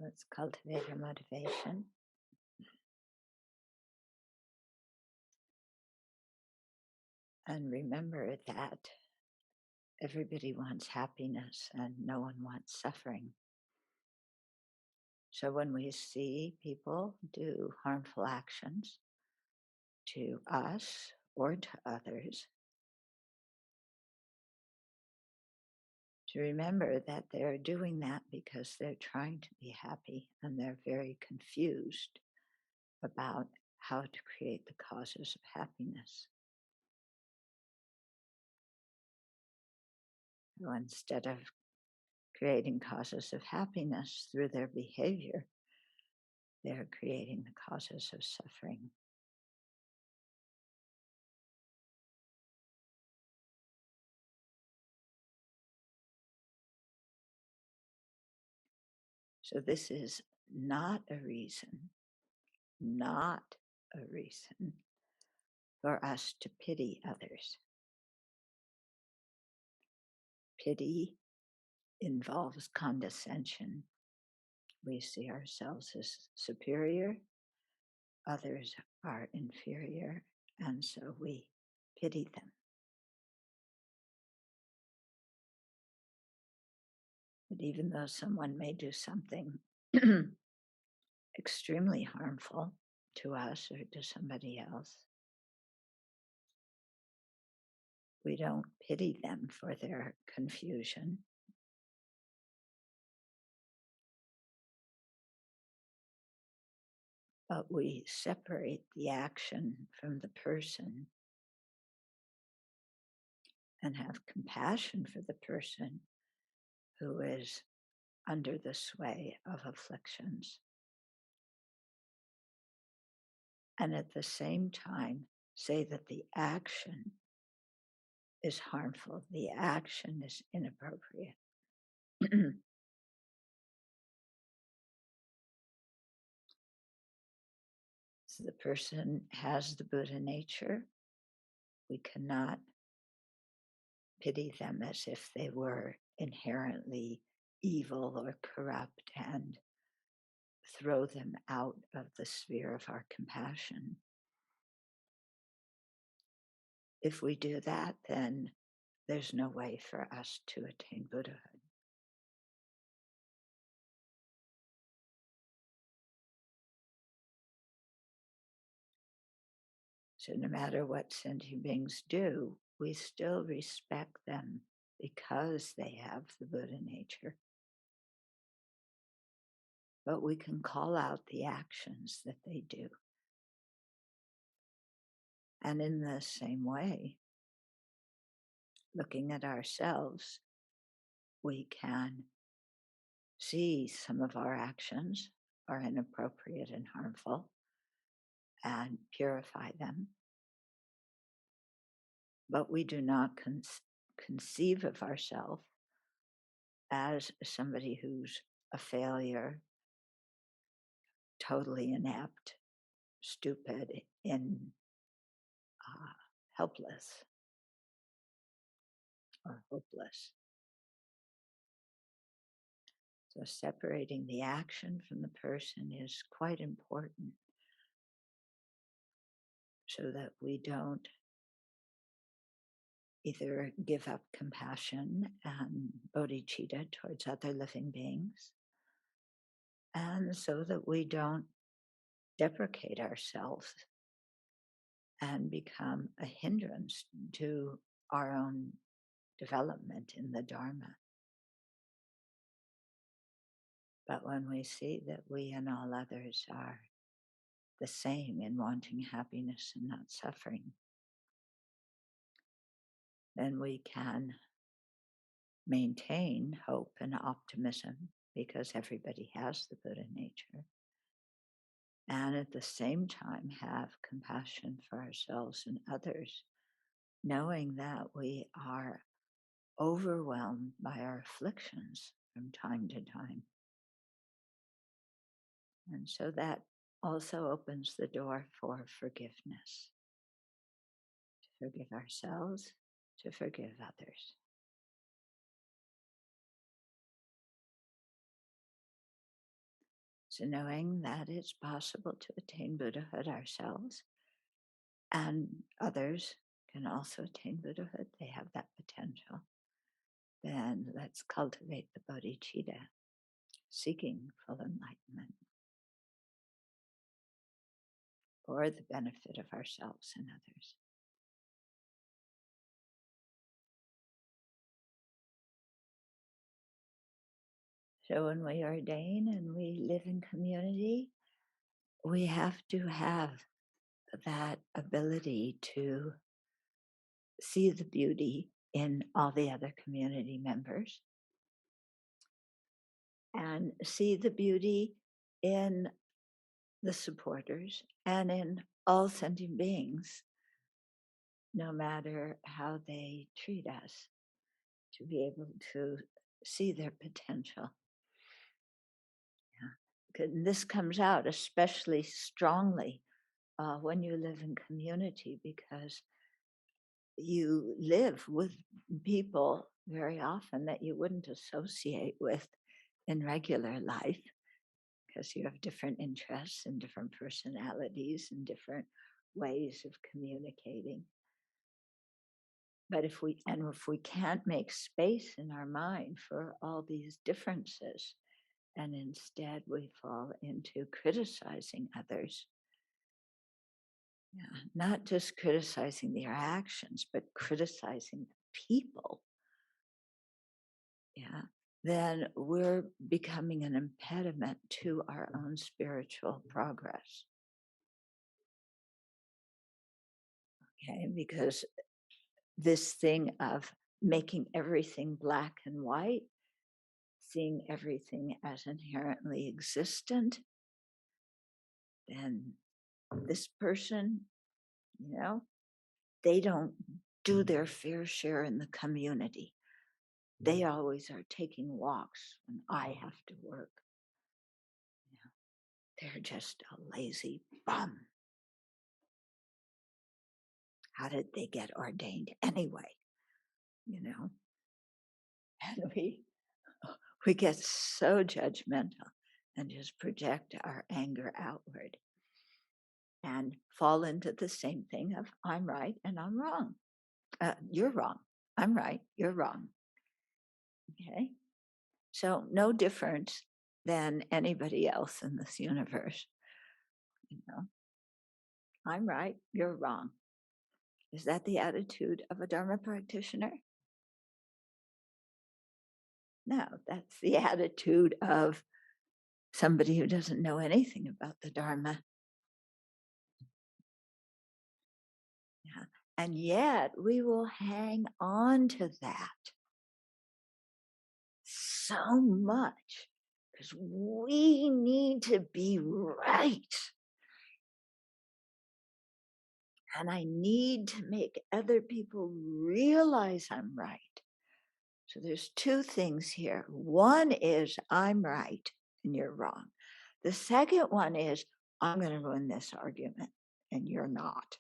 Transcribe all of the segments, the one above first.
Let's cultivate our motivation. And remember that everybody wants happiness and no one wants suffering. So when we see people do harmful actions to us or to others, to remember that they're doing that because they're trying to be happy and they're very confused about how to create the causes of happiness. So instead of creating causes of happiness through their behavior, they're creating the causes of suffering. So this is not a reason for us to pity others. Pity involves condescension. We see ourselves as superior, others are inferior, and so we pity them. But even though someone may do something extremely harmful to us or to somebody else, we don't pity them for their confusion. But we separate the action from the person and have compassion for the person who is under the sway of afflictions. And at the same time, say that the action is harmful, the action is inappropriate. So the person has the Buddha nature. We cannot pity them as if they were inherently evil or corrupt and throw them out of the sphere of our compassion. If we do that, then there's no way for us to attain Buddhahood. So no matter what sentient beings do, we still respect them because they have the Buddha nature. But we can call out the actions that they do. And in the same way, looking at ourselves, we can see some of our actions are inappropriate and harmful and purify them. But we do not conceive of ourselves as somebody who's a failure, totally inept, stupid, helpless or hopeless. So separating the action from the person is quite important so that we don't either give up compassion and bodhicitta towards other living beings, and so that we don't deprecate ourselves and become a hindrance to our own development in the Dharma. But when we see that we and all others are the same in wanting happiness and not suffering, then we can maintain hope and optimism because everybody has the Buddha nature. And at the same time, have compassion for ourselves and others, knowing that we are overwhelmed by our afflictions from time to time. And so that also opens the door for forgiveness, to forgive ourselves, to forgive others. So knowing that it's possible to attain Buddhahood ourselves, and others can also attain Buddhahood, they have that potential, then let's cultivate the bodhicitta, seeking full enlightenment for the benefit of ourselves and others. So when we ordain and we live in community, we have to have that ability to see the beauty in all the other community members and see the beauty in the supporters and in all sentient beings, no matter how they treat us, to be able to see their potential. Yeah. This comes out especially strongly when you live in community, because you live with people very often that you wouldn't associate with in regular life, because you have different interests and different personalities and different ways of communicating. But if we can't make space in our mind for all these differences, and instead we fall into criticizing others, yeah, not just criticizing their actions, but criticizing the people, yeah, then we're becoming an impediment to our own spiritual progress. Okay, because this thing of making everything black and white, seeing everything as inherently existent, then this person, they don't do their fair share in the community. They always are taking walks when I have to work. They're just a lazy bum. How did they get ordained anyway? And we get so judgmental and just project our anger outward and fall into the same thing of I'm right and I'm wrong. You're wrong. I'm right. You're wrong. Okay. So no difference than anybody else in this universe. I'm right. You're wrong. Is that the attitude of a Dharma practitioner? No, that's the attitude of somebody who doesn't know anything about the Dharma. Yeah. And yet we will hang on to that so much because we need to be right. And I need to make other people realize I'm right. So there's two things here. One is I'm right and you're wrong. The second one is I'm going to win this argument and you're not.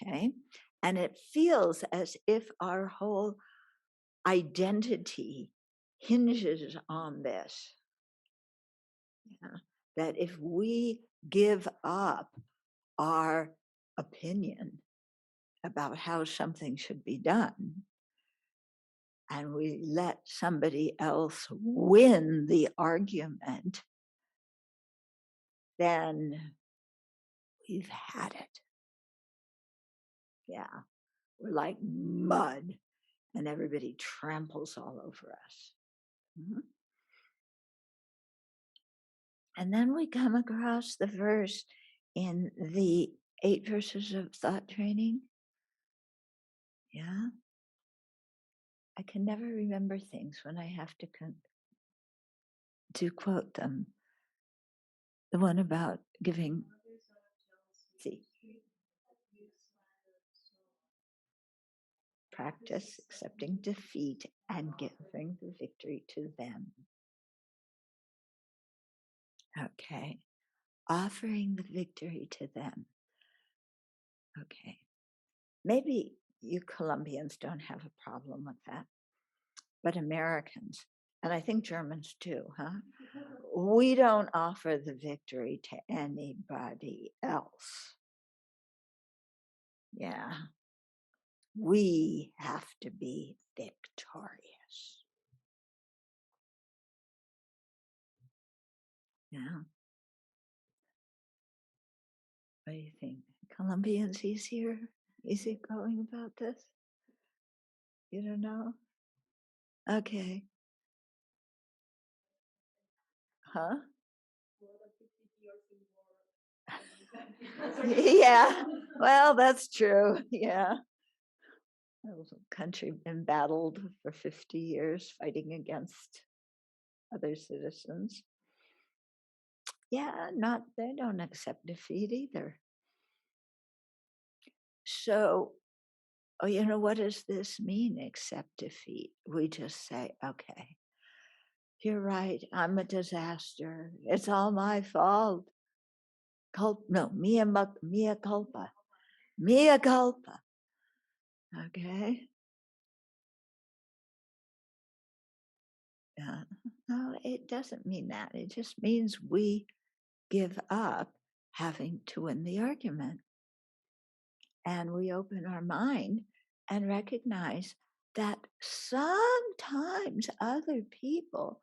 Okay. And it feels as if our whole identity hinges on this. Yeah. That if we give up our opinion about how something should be done, and we let somebody else win the argument, then we've had it. Yeah. We're like mud and everybody tramples all over us. Mm-hmm. And then we come across the verse in the 8 verses of thought training. Yeah. I can never remember things when I have to quote them. The one about giving, see, practice accepting defeat and giving the victory to them. Okay. Offering the victory to them. Okay. Maybe you Colombians don't have a problem with that, but Americans, and I think Germans too, huh? We don't offer the victory to anybody else. Yeah. We have to be victorious. Yeah. What do you think? Colombians easier going about this? You don't know? Okay. Huh? Yeah. Well, that's true. Yeah. The country embattled for 50 years fighting against other citizens. Yeah, they don't accept defeat either. So, what does this mean, accept defeat? We just say, okay, you're right, I'm a disaster. It's all my fault. Mea culpa. Mea culpa. Okay. No, it doesn't mean that. It just means we give up having to win the argument. And we open our mind and recognize that sometimes other people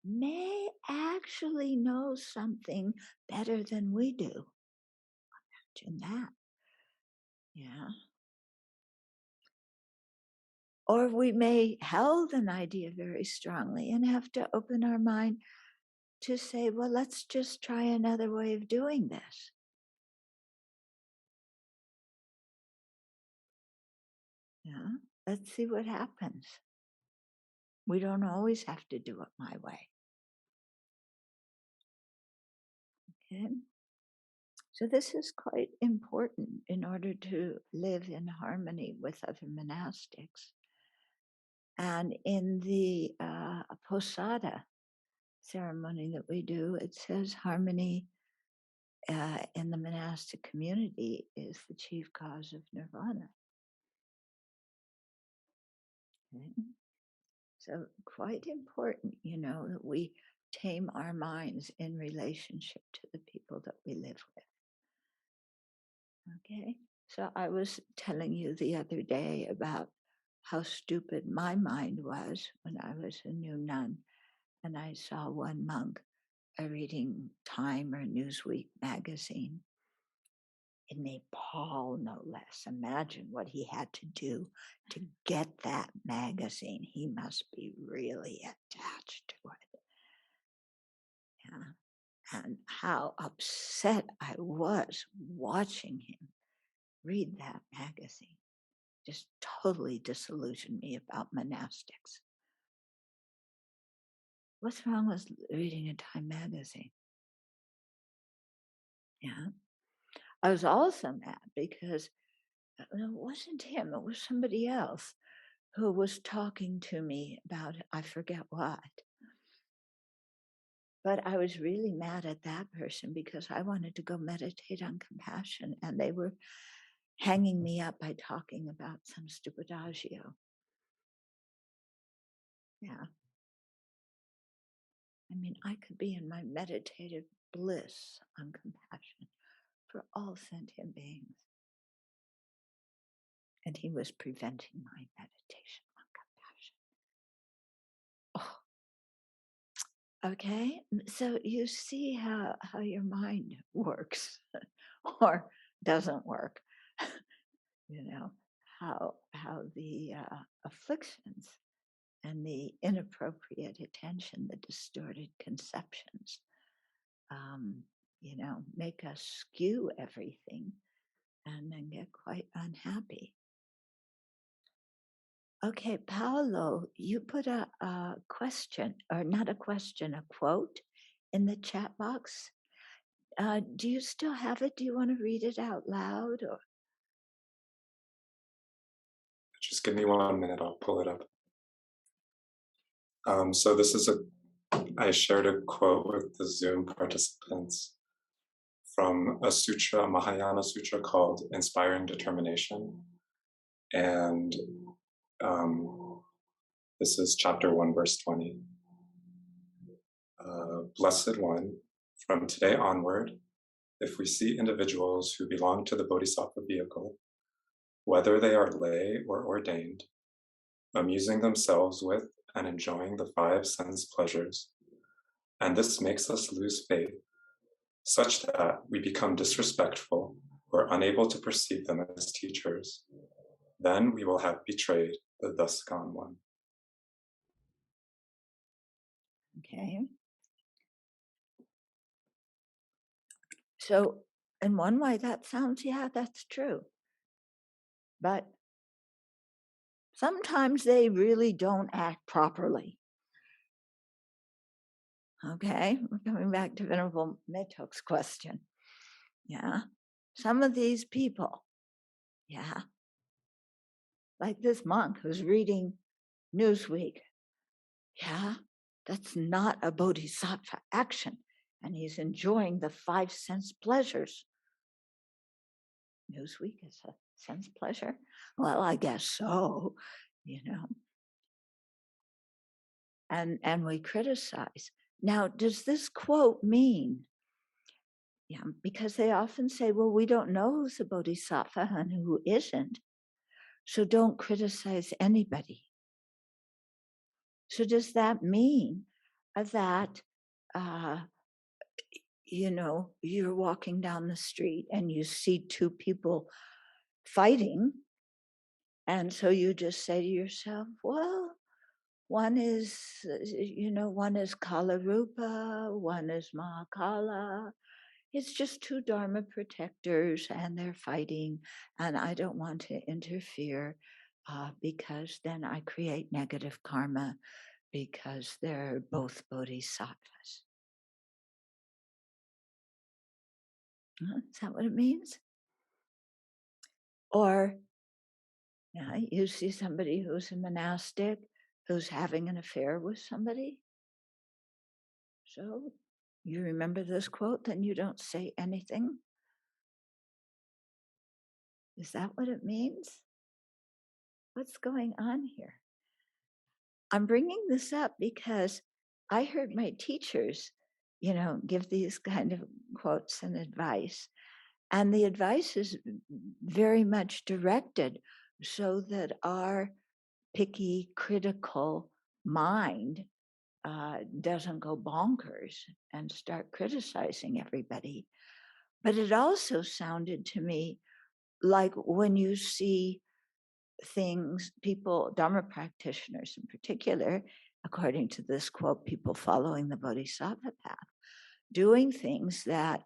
may actually know something better than we do. Imagine that. Yeah. Or we may held an idea very strongly and have to open our mind to say, well, let's just try another way of doing this. Yeah. Let's see what happens. We don't always have to do it my way. Okay. So this is quite important in order to live in harmony with other monastics. And in the posada ceremony that we do, it says harmony in the monastic community is the chief cause of nirvana. Okay. So quite important, that we tame our minds in relationship to the people that we live with. Okay. So I was telling you the other day about how stupid my mind was when I was a new nun and I saw one monk reading Time or Newsweek magazine in Nepal, no less. Imagine what he had to do to get that magazine. He must be really attached to it. Yeah. And how upset I was watching him read that magazine. Just totally disillusioned me about monastics. What's wrong with reading a Time magazine? Yeah. I was also mad because it wasn't him, it was somebody else who was talking to me about, I forget what. But I was really mad at that person because I wanted to go meditate on compassion and they were hanging me up by talking about some stupid agio. Yeah. I mean, I could be in my meditative bliss on compassion for all sentient beings. And he was preventing my meditation on compassion. Oh, okay. So you see how your mind works or doesn't work. How the afflictions and the inappropriate attention, the distorted conceptions, make us skew everything and then get quite unhappy. Okay, Paolo, you put a question, or not a question, a quote in the chat box. Do you still have it? Do you want to read it out loud? Or? Just give me 1 minute, I'll pull it up. So this is I shared a quote with the Zoom participants from a sutra, a Mahayana sutra called Inspiring Determination. And this is chapter 1, verse 20. Blessed One, from today onward, if we see individuals who belong to the Bodhisattva vehicle, whether they are lay or ordained, amusing themselves with and enjoying the five sense pleasures, and this makes us lose faith, such that we become disrespectful or unable to perceive them as teachers, then we will have betrayed the thus gone one. Okay. So, in one way, that sounds, yeah, that's true. But sometimes they really don't act properly. Okay, we're coming back to Venerable Metok's question. Yeah, some of these people, yeah, like this monk who's reading Newsweek, yeah, that's not a bodhisattva action, and he's enjoying the five sense pleasures. Newsweek is a sense pleasure? Well, I guess so, you know. And we criticize. Now, does this quote mean, yeah, because they often say, well, we don't know who's a bodhisattva and who isn't, so don't criticize anybody. So does that mean that, you're walking down the street and you see two people fighting, and so you just say to yourself, well, one is Kala Rupa, one is Mahakala. It's just two Dharma protectors and they're fighting, and I don't want to interfere because then I create negative karma because they're both bodhisattvas. Is that what it means? Or you see somebody who's a monastic who's having an affair with somebody. So you remember this quote, then you don't say anything. Is that what it means? What's going on here? I'm bringing this up because I heard my teachers, give these kind of quotes and advice. And the advice is very much directed so that our picky, critical mind doesn't go bonkers and start criticizing everybody. But it also sounded to me like when you see things, people, Dharma practitioners in particular, according to this quote, people following the Bodhisattva path, doing things that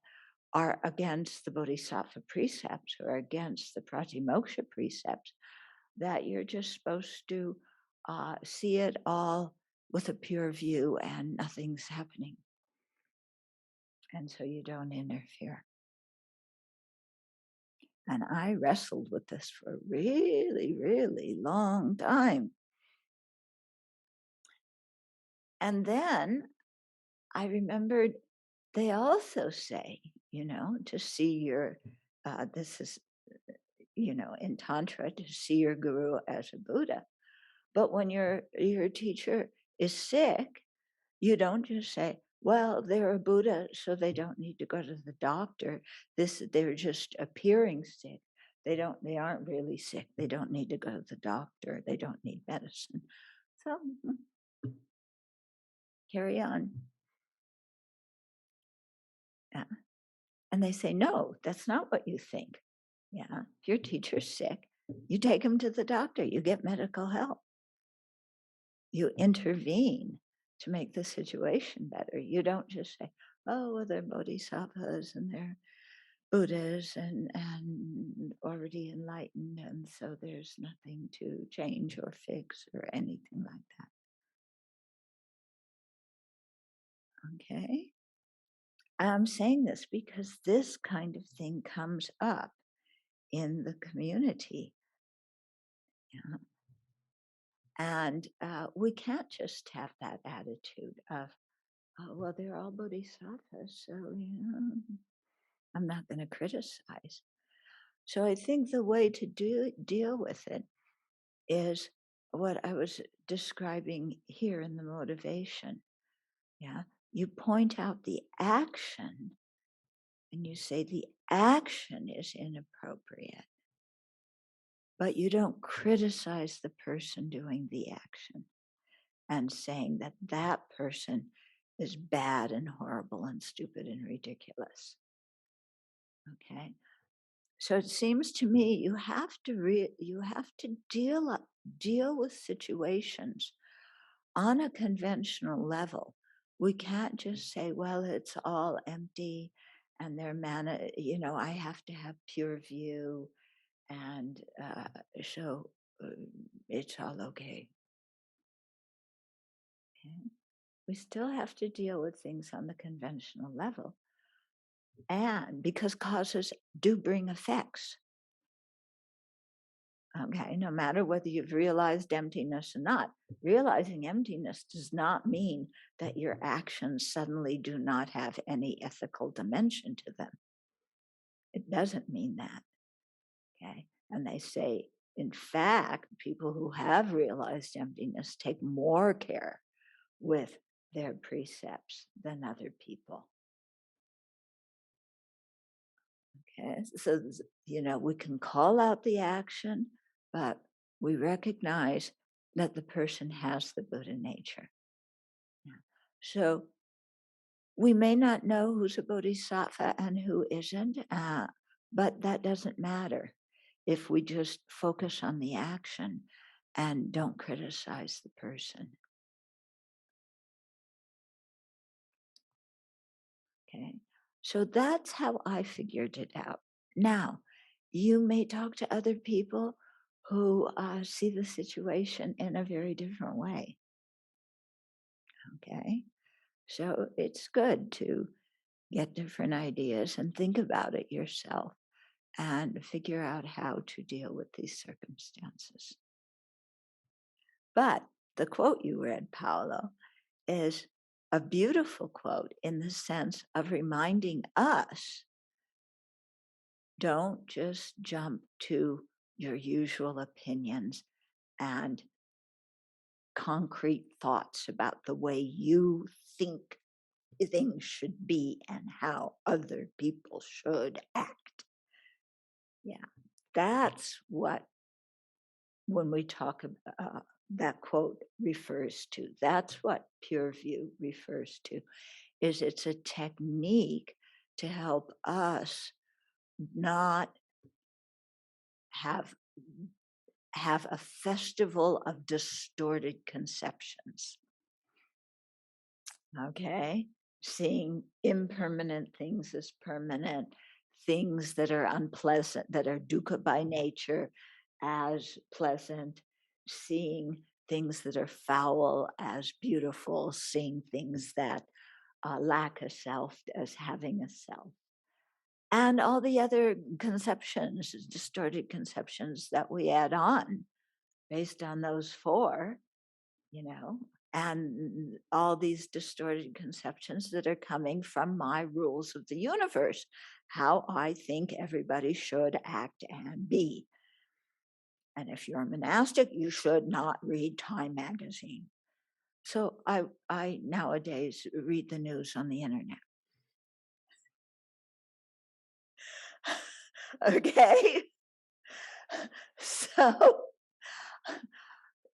are against the Bodhisattva precepts or against the Pratimoksha precepts, that you're just supposed to see it all with a pure view and nothing's happening. And so you don't interfere. And I wrestled with this for a really, really long time. And then I remembered they also say, to see your, this is, in Tantra, to see your guru as a Buddha. But when your teacher is sick, you don't just say, well, they're a Buddha, so they don't need to go to the doctor. They're just appearing sick. They aren't really sick. They don't need to go to the doctor. They don't need medicine. So carry on. Yeah. And they say, no, that's not what you think. Yeah. If your teacher's sick, you take him to the doctor. You get medical help. You intervene to make the situation better. You don't just say, oh, well, they're bodhisattvas and they're Buddhas and already enlightened, and so there's nothing to change or fix or anything like that. Okay. I'm saying this because this kind of thing comes up in the community. Yeah. And we can't just have that attitude of, oh, well, they're all bodhisattvas, so, I'm not going to criticize. So I think the way to deal with it is what I was describing here in the motivation. Yeah, You point out the action and you say the action is inappropriate, but you don't criticize the person doing the action and saying that that person is bad and horrible and stupid and ridiculous. Okay. So it seems to me you have to deal with situations on a conventional level. We can't just say, well, it's all empty and their mana, I have to have pure view and so uh, it's all okay. Okay. We still have to deal with things on the conventional level. And because causes do bring effects. Okay, no matter whether you've realized emptiness or not, realizing emptiness does not mean that your actions suddenly do not have any ethical dimension to them. It doesn't mean that. Okay, and they say, in fact, people who have realized emptiness take more care with their precepts than other people. Okay, so we can call out the action, but we recognize that the person has the Buddha nature. Yeah. So we may not know who's a bodhisattva and who isn't, but that doesn't matter if we just focus on the action and don't criticize the person. Okay, so that's how I figured it out. Now, you may talk to other people who see the situation in a very different way. Okay, so it's good to get different ideas and think about it yourself and figure out how to deal with these circumstances. But the quote you read, Paolo, is a beautiful quote in the sense of reminding us, don't just jump to your usual opinions and concrete thoughts about the way you think things should be and how other people should act. Yeah, that's what, when we talk about that quote refers to, that's what pure view refers to, is it's a technique to help us not have a festival of distorted conceptions. Okay, seeing impermanent things as permanent, things that are unpleasant, that are dukkha by nature, as pleasant, seeing things that are foul as beautiful, seeing things that lack a self as having a self. And all the other conceptions, distorted conceptions that we add on based on those four, you know, and all these distorted conceptions that are coming from my rules of the universe, how I think everybody should act and be. And if you're a monastic, you should not read Time magazine. So I nowadays read the news on the internet. Okay. So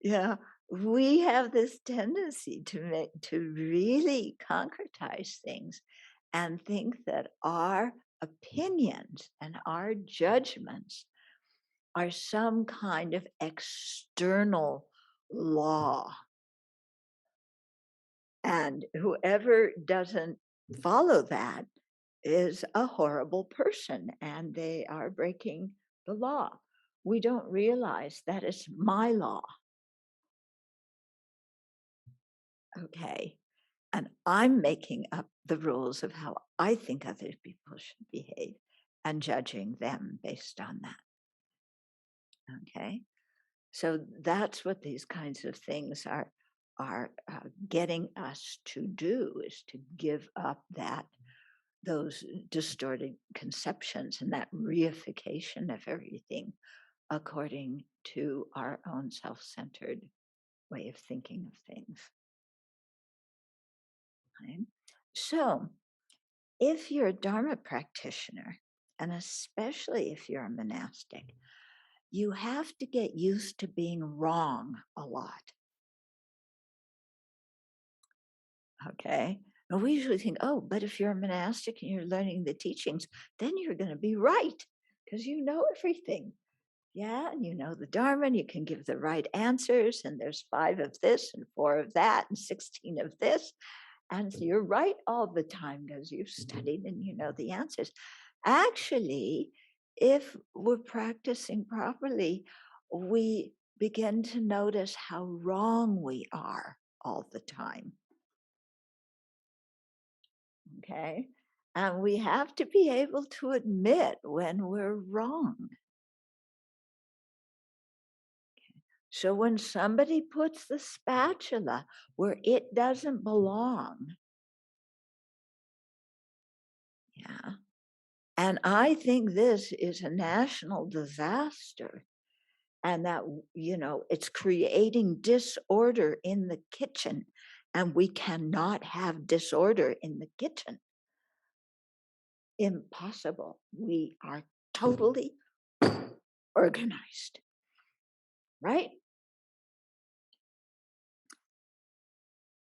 yeah, we have this tendency to really concretize things and think that our opinions and our judgments are some kind of external law. And whoever doesn't follow that is a horrible person and they are breaking the law. We don't realize that it's my law. Okay. And I'm making up the rules of how I think other people should behave and judging them based on that. Okay. So that's what these kinds of things are getting us to do, is to give up those distorted conceptions and that reification of everything according to our own self-centered way of thinking of things. Right? So, if you're a Dharma practitioner, and especially if you're a monastic, you have to get used to being wrong a lot. Okay. And we usually think, oh, but if you're a monastic and you're learning the teachings, then you're going to be right because you know everything. Yeah. And you know the Dharma and you can give the right answers. And there's 5 of this and 4 of that and 16 of this. And so you're right all the time because you've studied and you know the answers. Actually, if we're practicing properly, we begin to notice how wrong we are all the time. Okay. And we have to be able to admit when we're wrong. So when somebody puts the spatula where it doesn't belong, yeah. And I think this is a national disaster. And that, it's creating disorder in the kitchen. And we cannot have disorder in the kitchen. Impossible. We are totally organized, right?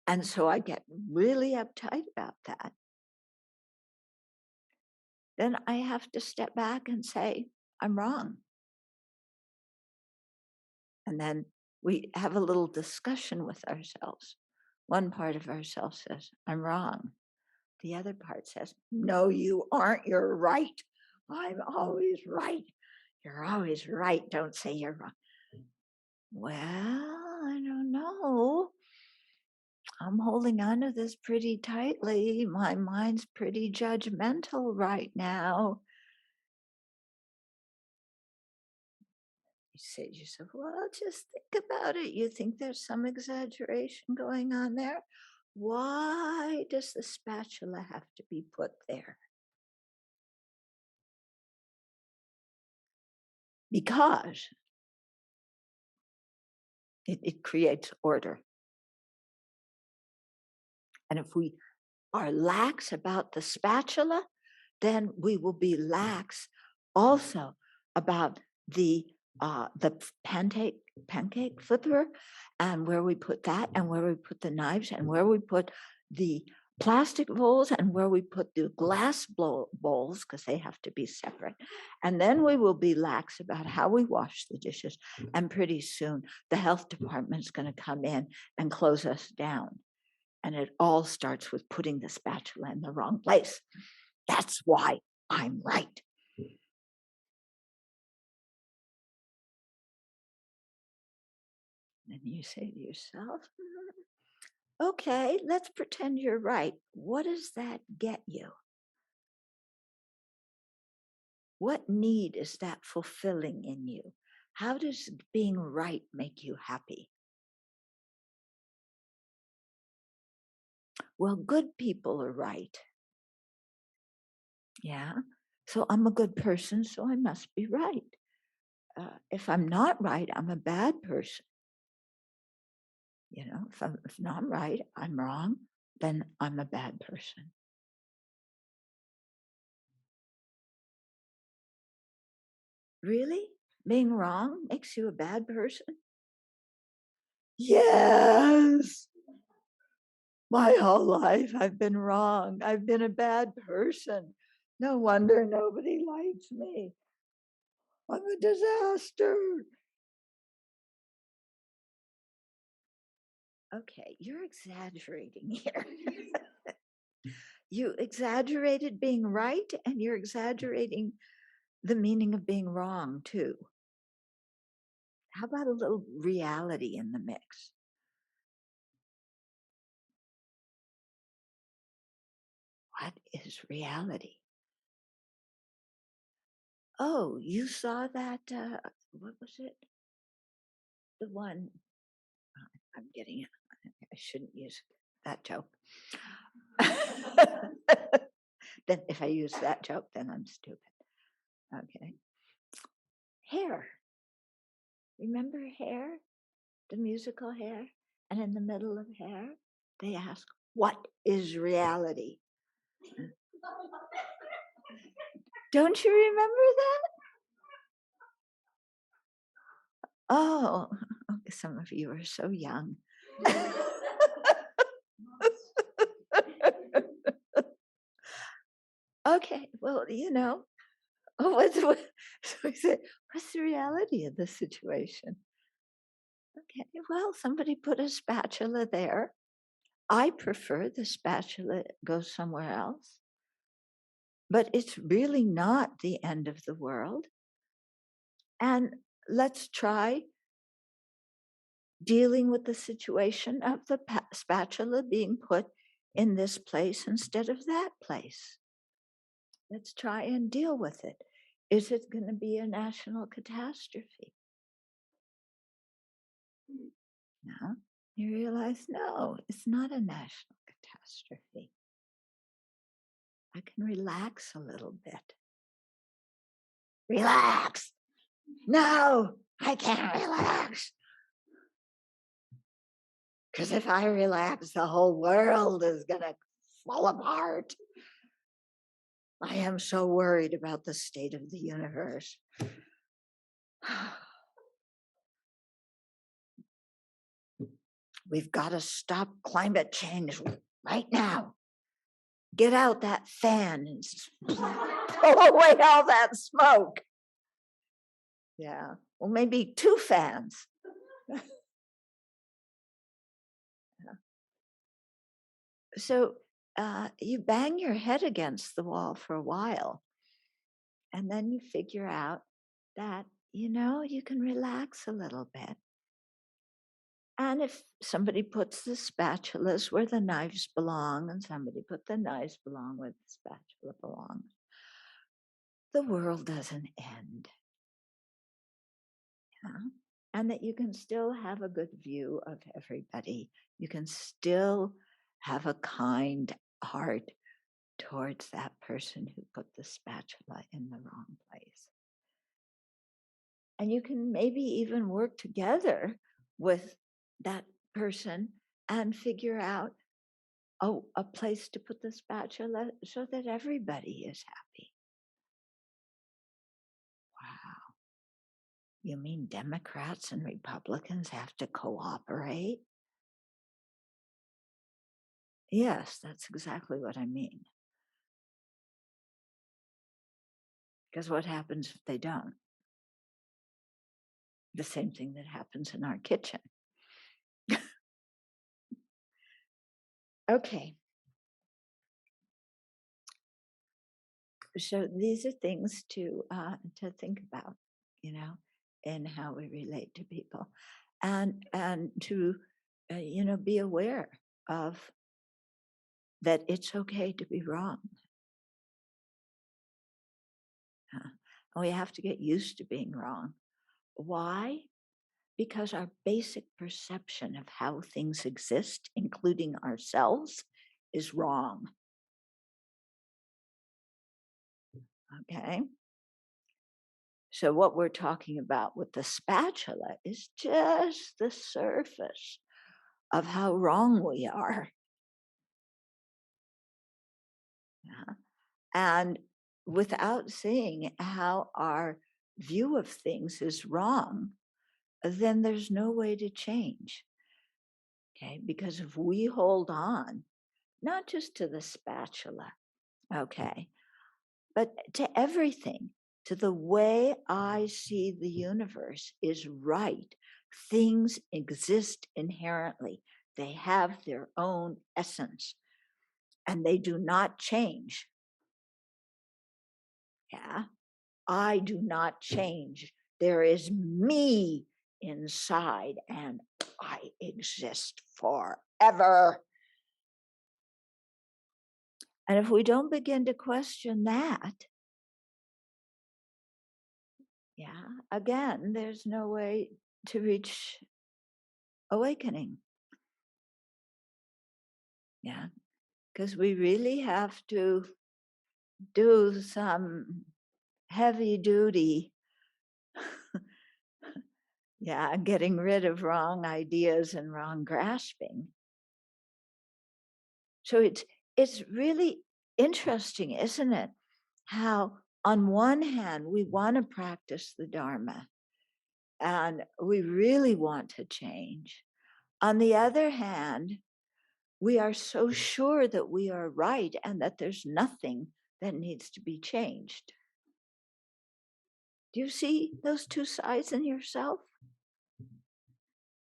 And so I get really uptight about that. Then I have to step back and say, I'm wrong. And then we have a little discussion with ourselves. One part of ourselves says, I'm wrong. The other part says, no, you aren't. You're right. I'm always right. You're always right. Don't say you're wrong. Well, I don't know. I'm holding on to this pretty tightly. My mind's pretty judgmental right now. You say to yourself, well, just think about it. You think there's some exaggeration going on there? Why does the spatula have to be put there? Because it creates order. And if we are lax about the spatula, then we will be lax also about the pancake flipper and where we put that and where we put the knives and where we put the plastic bowls and where we put the glass bowls because they have to be separate. And then we will be lax about how we wash the dishes. And pretty soon the health department is going to come in and close us down. And it all starts with putting the spatula in the wrong place. That's why I'm right. And you say to yourself, okay, let's pretend you're right. What does that get you? What need is that fulfilling in you? How does being right make you happy? Well, good people are right. Yeah. So I'm a good person, so I must be right. If I'm not right, I'm a bad person. If I'm not right, I'm wrong, then I'm a bad person. Really? Being wrong makes you a bad person? Yes. My whole life I've been wrong. I've been a bad person. No wonder nobody likes me. I'm a disaster. Okay, you're exaggerating here. You exaggerated being right and you're exaggerating the meaning of being wrong too. How about a little reality in the mix? What is reality? Oh, you saw that, what was it? The one, I'm getting it. I shouldn't use that joke. Then if I use that joke, then I'm stupid. Okay. Hair. Remember Hair? The musical Hair? And in the middle of Hair, they ask, What is reality? Don't you remember that? Oh, some of you are so young. Okay, well, so we said, what's the reality of the situation? Okay, well, somebody put a spatula there. I prefer the spatula goes somewhere else, but it's really not the end of the world. And let's try dealing with the situation of the spatula being put in this place instead of that place. Let's try and deal with it. Is it going to be a national catastrophe? No. You realize, no, it's not a national catastrophe. I can relax a little bit. Relax. No, I can't relax. Because if I relax, the whole world is going to fall apart. I am so worried about the state of the universe. We've got to stop climate change right now. Get out that fan and pull away all that smoke. Yeah, well, maybe 2 fans. So you bang your head against the wall for a while, and then you figure out that, you can relax a little bit. And if somebody puts the spatulas where the knives belong, and somebody put the knives belong where the spatula belongs, the world doesn't end. Yeah? And that you can still have a good view of everybody. You can still have a kind heart towards that person who put the spatula in the wrong place. And you can maybe even work together with that person and figure out, a place to put the spatula so that everybody is happy. Wow. You mean Democrats and Republicans have to cooperate? Yes, that's exactly what I mean. Because what happens if they don't? The same thing that happens in our kitchen. Okay. So these are things to think about, in how we relate to people, and to be aware of that it's okay to be wrong. And we have to get used to being wrong. Why? Because our basic perception of how things exist, including ourselves, is wrong. Okay? So what we're talking about with the spatula is just the surface of how wrong we are. Yeah. And without seeing how our view of things is wrong, then there's no way to change. Okay, because if we hold on, not just to the spatula, okay, but to everything, to the way I see the universe is right. Things exist inherently. They have their own essence and they do not change. Yeah. I do not change. There is me inside and I exist forever. And if we don't begin to question that, yeah, again, there's no way to reach awakening. Yeah, because we really have to do some heavy duty, yeah, getting rid of wrong ideas and wrong grasping. So it's really interesting, isn't it? How on one hand, we want to practice the Dharma and we really want to change. On the other hand, we are so sure that we are right and that there's nothing that needs to be changed. Do you see those two sides in yourself?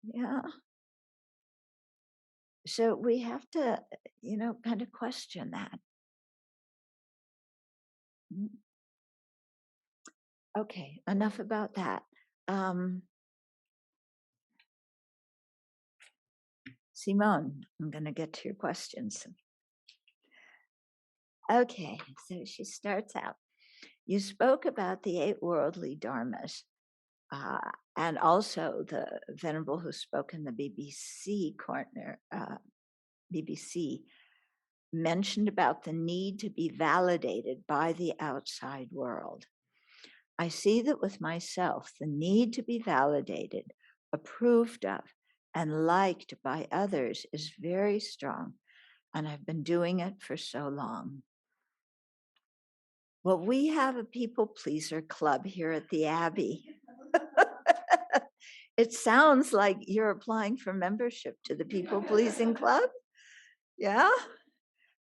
Yeah. So we have to, kind of question that. Mm. Okay, enough about that. Simone, I'm going to get to your questions. Okay, so she starts out. You spoke about the 8 worldly dharmas, and also the Venerable who spoke in the BBC corner, BBC, mentioned about the need to be validated by the outside world. I see that with myself, the need to be validated, approved of, and liked by others is very strong, and I've been doing it for so long. Well, we have a people pleaser club here at the Abbey. It sounds like you're applying for membership to the people pleasing club. Yeah.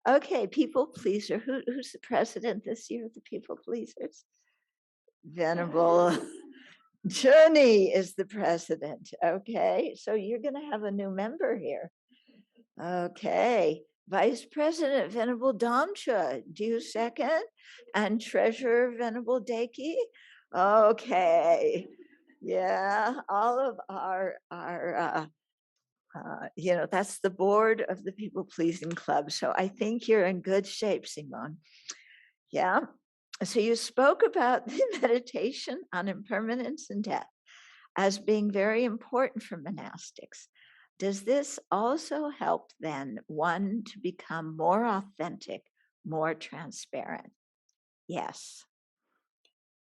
Okay, people pleaser. Who's the president this year of the people pleasers? Venerable Journey is the president. Okay, so you're going to have a new member here. Okay, Vice President Venerable Damcha, do you second? And Treasurer Venerable Deki? Okay, yeah, all of our that's the board of the People Pleasing Club. So I think you're in good shape, Simone. Yeah. So you spoke about the meditation on impermanence and death as being very important for monastics. Does this also help then one to become more authentic, more transparent? Yes.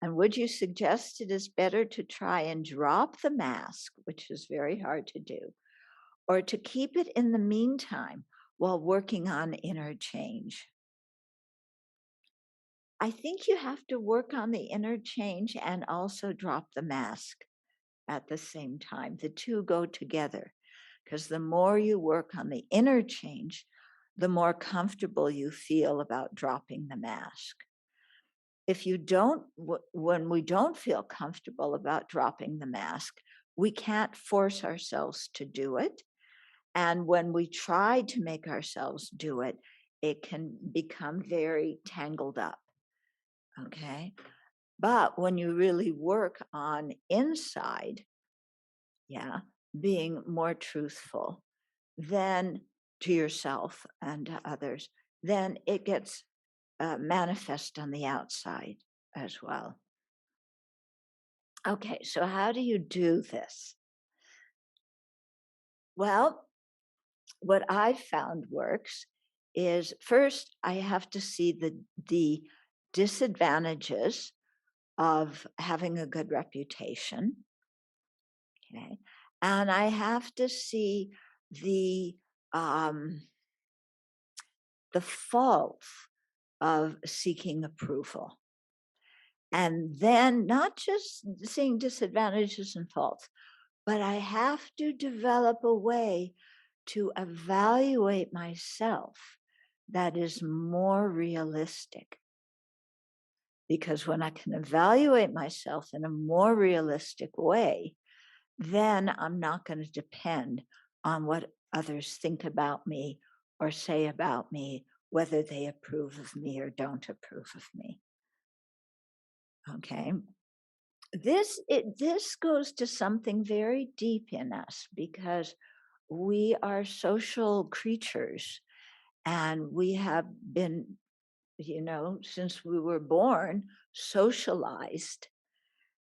And would you suggest it is better to try and drop the mask, which is very hard to do, or to keep it in the meantime while working on inner change? I think you have to work on the inner change and also drop the mask at the same time. The two go together because the more you work on the inner change, the more comfortable you feel about dropping the mask. If you don't, when we don't feel comfortable about dropping the mask, we can't force ourselves to do it. And when we try to make ourselves do it, it can become very tangled up. Okay. But when you really work on inside, yeah, being more truthful, then to yourself and to others, then it gets manifest on the outside as well. Okay, so how do you do this? Well, what I've found works is first I have to see the disadvantages of having a good reputation. Okay. And I have to see the um, the faults of seeking approval. And then not just seeing disadvantages and faults, but I have to develop a way to evaluate myself that is more realistic. Because when I can evaluate myself in a more realistic way, then I'm not going to depend on what others think about me or say about me, whether they approve of me or don't approve of me. Okay. This goes to something very deep in us because we are social creatures and we have been, since we were born, socialized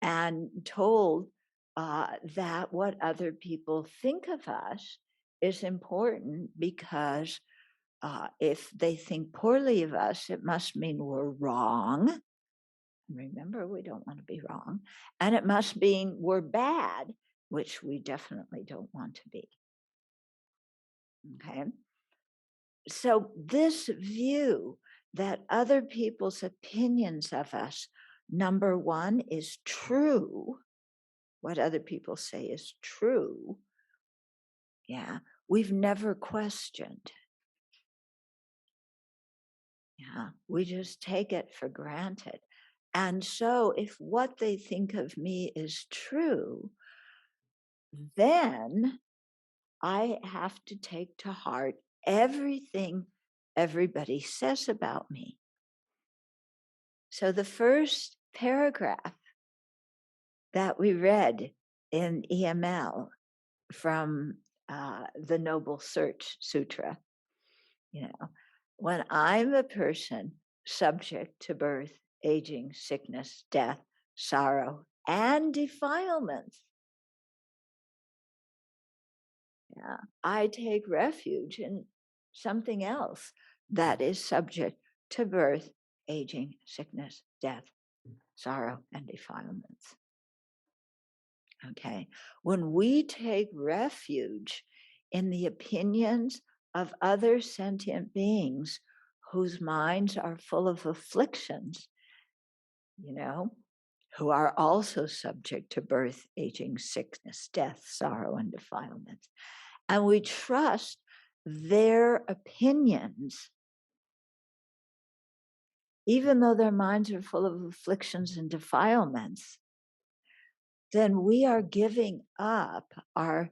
and told that what other people think of us is important because if they think poorly of us, it must mean we're wrong. Remember, we don't want to be wrong. And it must mean we're bad, which we definitely don't want to be. Okay. So this view that other people's opinions of us, number one, is true. What other people say is true. Yeah, we've never questioned. Yeah, we just take it for granted. And so if what they think of me is true, then I have to take to heart everything everybody says about me. So the first paragraph that we read in EML from the Noble Search Sutra, when I'm a person subject to birth, aging, sickness, death, sorrow, and defilements, I take refuge in something else that is subject to birth, aging, sickness, death, sorrow, and defilements. Okay. When we take refuge in the opinions of other sentient beings whose minds are full of afflictions, who are also subject to birth, aging, sickness, death, sorrow, and defilements, and we trust their opinions, even though their minds are full of afflictions and defilements, then we are giving up our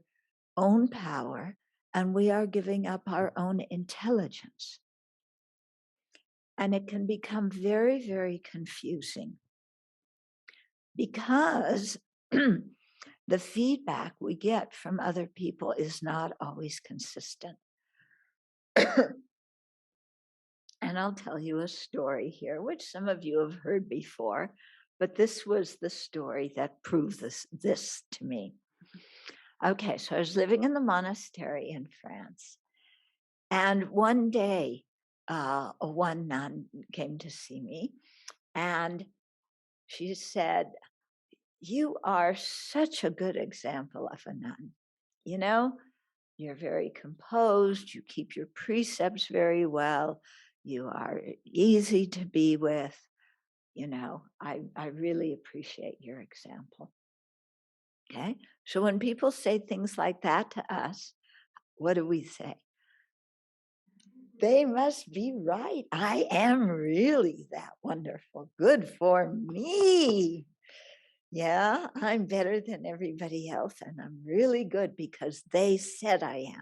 own power and we are giving up our own intelligence. And it can become very, very confusing because the feedback we get from other people is not always consistent. And I'll tell you a story here, which some of you have heard before, but this was the story that proved this to me. Okay, so I was living in the monastery in France, and one day, one nun came to see me, and she said, "You are such a good example of a nun. You're very composed, you keep your precepts very well, you are easy to be with. I really appreciate your example." Okay. So when people say things like that to us, what do we say? They must be right. I am really that wonderful. Good for me. Yeah, I'm better than everybody else, and I'm really good because they said I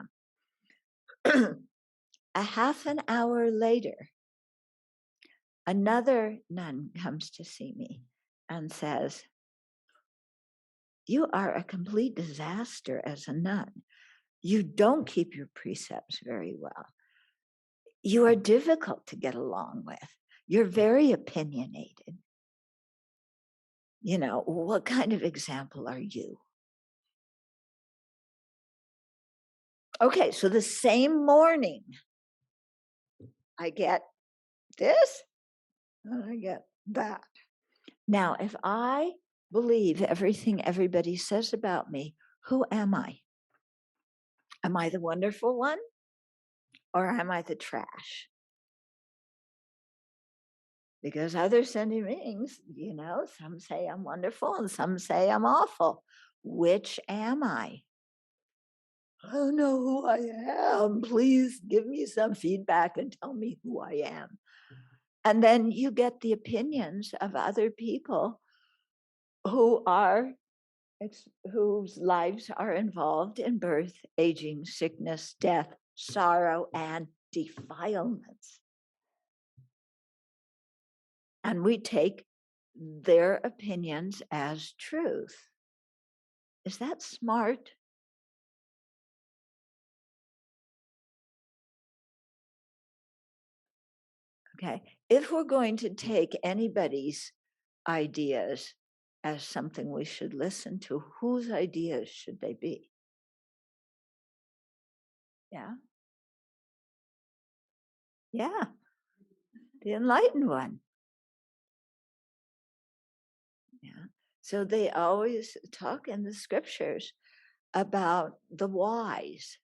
am. A half an hour later, another nun comes to see me and says, "You are a complete disaster as a nun. You don't keep your precepts very well. You are difficult to get along with. You're very opinionated. What kind of example are you?" Okay, so the same morning, I get this and I get that. Now, if I believe everything everybody says about me, who am I? Am I the wonderful one or am I the trash? Because other sentient beings, some say I'm wonderful and some say I'm awful. Which am I? I don't know who I am. Please give me some feedback and tell me who I am. And then you get the opinions of other people whose lives are involved in birth, aging, sickness, death, sorrow, and defilements. And we take their opinions as truth. Is that smart? Okay. If we're going to take anybody's ideas as something we should listen to, whose ideas should they be? Yeah. Yeah. The enlightened one. Yeah. So they always talk in the scriptures about the wise,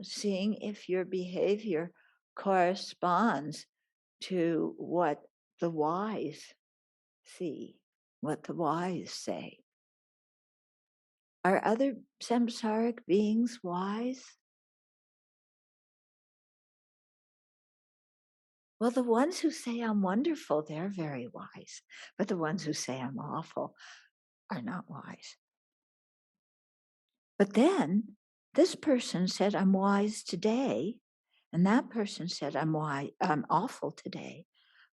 seeing if your behavior corresponds to what the wise see, what the wise say. Are other samsaric beings wise? Well, the ones who say I'm wonderful, they're very wise. But the ones who say I'm awful are not wise. But then this person said I'm wise today, and that person said I'm awful today.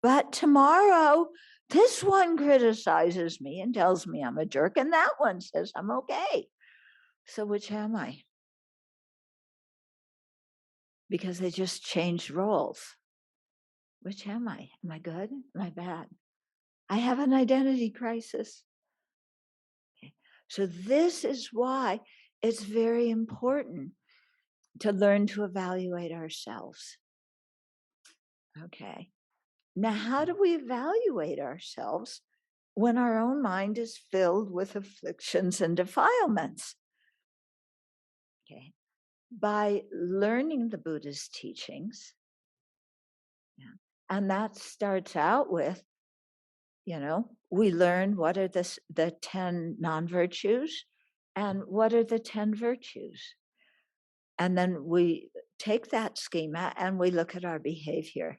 But tomorrow, this one criticizes me and tells me I'm a jerk, and that one says I'm okay. So which am I? Because they just changed roles. Which am I? Am I good? Am I bad? I have an identity crisis. Okay. So this is why it's very important to learn to evaluate ourselves. Okay. Now, how do we evaluate ourselves when our own mind is filled with afflictions and defilements? Okay. By learning the Buddha's teachings. Yeah. And that starts out with, we learn what are the 10 non-virtues and what are the 10 virtues. And then we take that schema and we look at our behavior.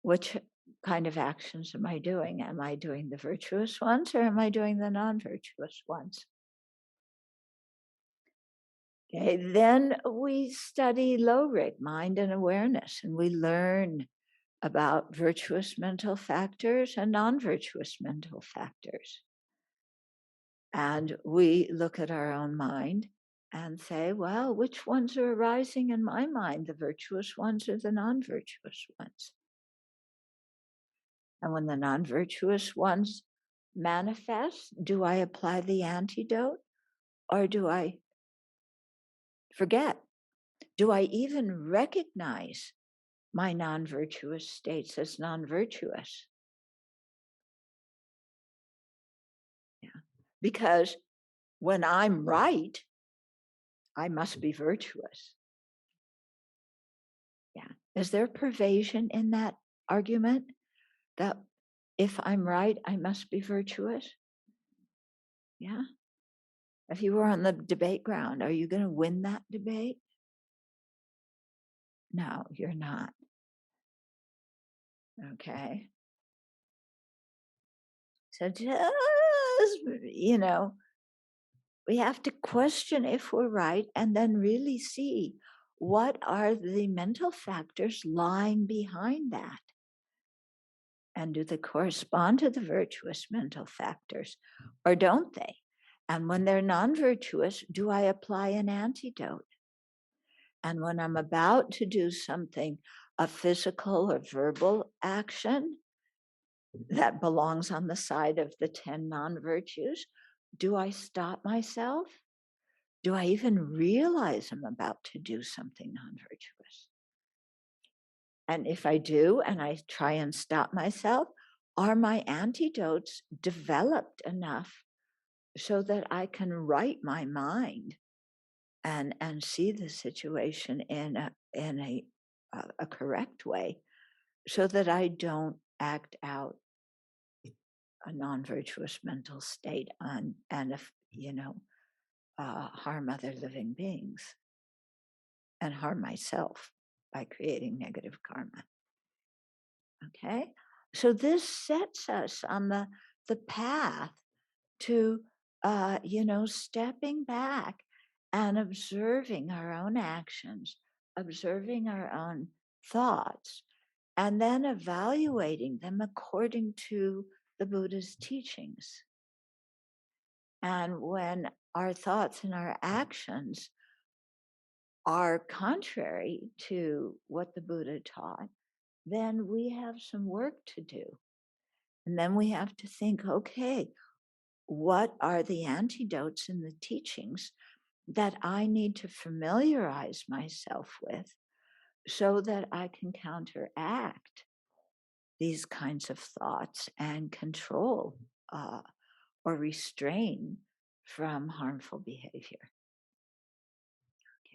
Which kind of actions am I doing? Am I doing the virtuous ones or am I doing the non-virtuous ones? Okay, then we study low-rig mind and awareness, and we learn about virtuous mental factors and non-virtuous mental factors. And we look at our own mind and say, well, which ones are arising in my mind, the virtuous ones or the non-virtuous ones? And when the non-virtuous ones manifest, do I apply the antidote or do I forget? Do I even recognize my non-virtuous states as non-virtuous? Yeah. Because when I'm right, I must be virtuous. Yeah. Is there pervasion in that argument that if I'm right, I must be virtuous? Yeah. If you were on the debate ground, are you going to win that debate? No, you're not. Okay. So just, we have to question if we're right and then really see what are the mental factors lying behind that. And do they correspond to the virtuous mental factors or don't they? And when they're non-virtuous, do I apply an antidote? And when I'm about to do something, a physical or verbal action that belongs on the side of the 10 non-virtues, do I stop myself? Do I even realize I'm about to do something non-virtuous? And if I do, and I try and stop myself, are my antidotes developed enough so that I can right my mind and see the situation in a correct way, so that I don't act out a non-virtuous mental state and if harm other living beings and harm myself by creating negative karma. Okay, so this sets us on the path to stepping back and observing our own actions, observing our own thoughts, and then evaluating them according to the Buddha's teachings. And when our thoughts and our actions are contrary to what the Buddha taught, then we have some work to do. And then we have to think, okay, what are the antidotes in the teachings that I need to familiarize myself with so that I can counteract these kinds of thoughts and control or restrain from harmful behavior.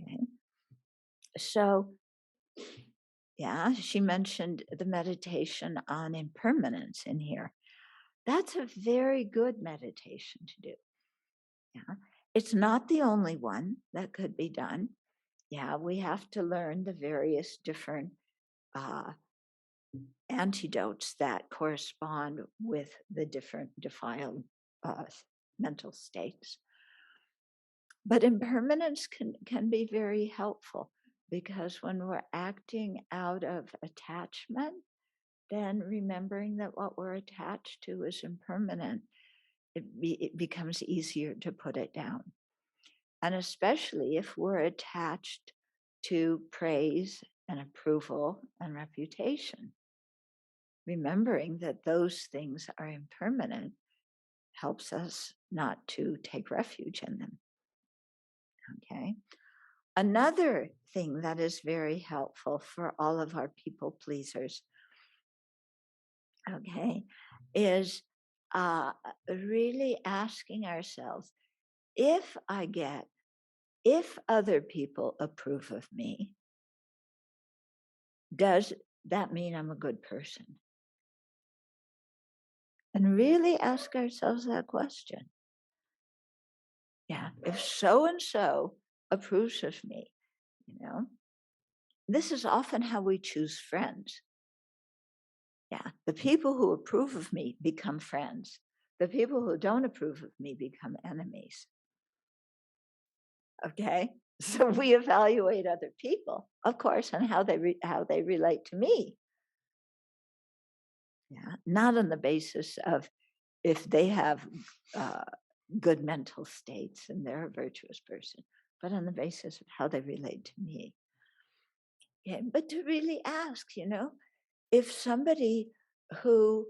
Okay. So, yeah, she mentioned the meditation on impermanence in here. That's a very good meditation to do. Yeah. It's not the only one that could be done. Yeah, we have to learn the various different uh, antidotes that correspond with the different defiled uh, mental states. But impermanence can be very helpful, because when we're acting out of attachment, then remembering that what we're attached to is impermanent, it becomes easier to put it down. And especially if we're attached to praise and approval and reputation, remembering that those things are impermanent helps us not to take refuge in them. Okay. Another thing that is very helpful for all of our people pleasers, okay, is really asking ourselves, if other people approve of me, does that mean I'm a good person? And really ask ourselves that question. Yeah, if so and so approves of me, this is often how we choose friends. Yeah, the people who approve of me become friends. The people who don't approve of me become enemies. Okay, so we evaluate other people, of course, on how they relate to me. Yeah, not on the basis of if they have good mental states and they're a virtuous person, but on the basis of how they relate to me. Yeah, but to really ask, if somebody who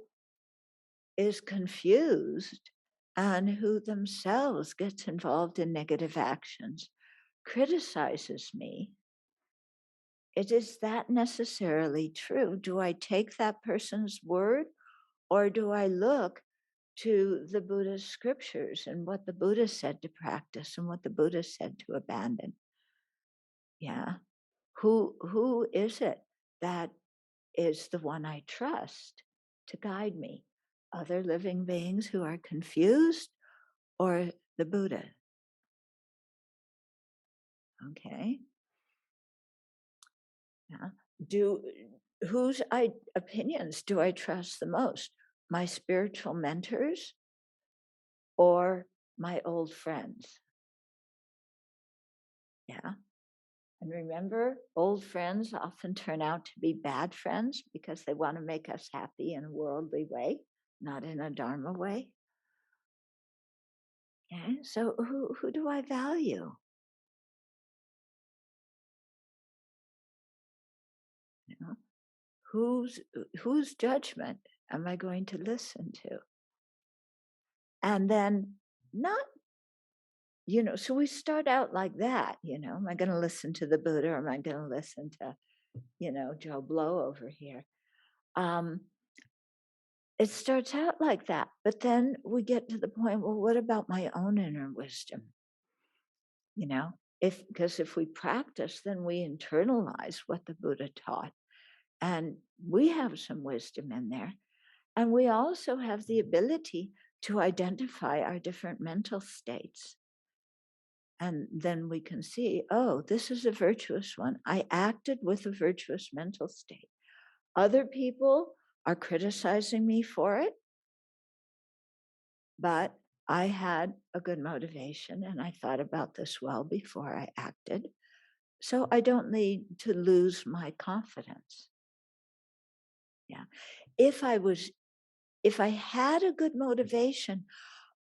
is confused and who themselves gets involved in negative actions criticizes me, is that necessarily true? Do I take that person's word, or do I look to the Buddha's scriptures and what the Buddha said to practice and what the Buddha said to abandon? Yeah. Who is it that is the one I trust to guide me? Other living beings who are confused, or the Buddha? Okay. Yeah. Whose opinions do I trust the most? My spiritual mentors or my old friends? Yeah. And remember, old friends often turn out to be bad friends because they want to make us happy in a worldly way, not in a Dharma way. Okay, so who do I value? You know, whose judgment am I going to listen to? And then not, so we start out like that, am I going to listen to the Buddha, or am I going to listen to, Joe Blow over here? It starts out like that, but then we get to the point, well, what about my own inner wisdom? Because if we practice, then we internalize what the Buddha taught, and we have some wisdom in there. And we also have the ability to identify our different mental states. And then we can see, oh, this is a virtuous one. I acted with a virtuous mental state. Other people are criticizing me for it, but I had a good motivation and I thought about this well before I acted. So I don't need to lose my confidence. Yeah. If I had a good motivation,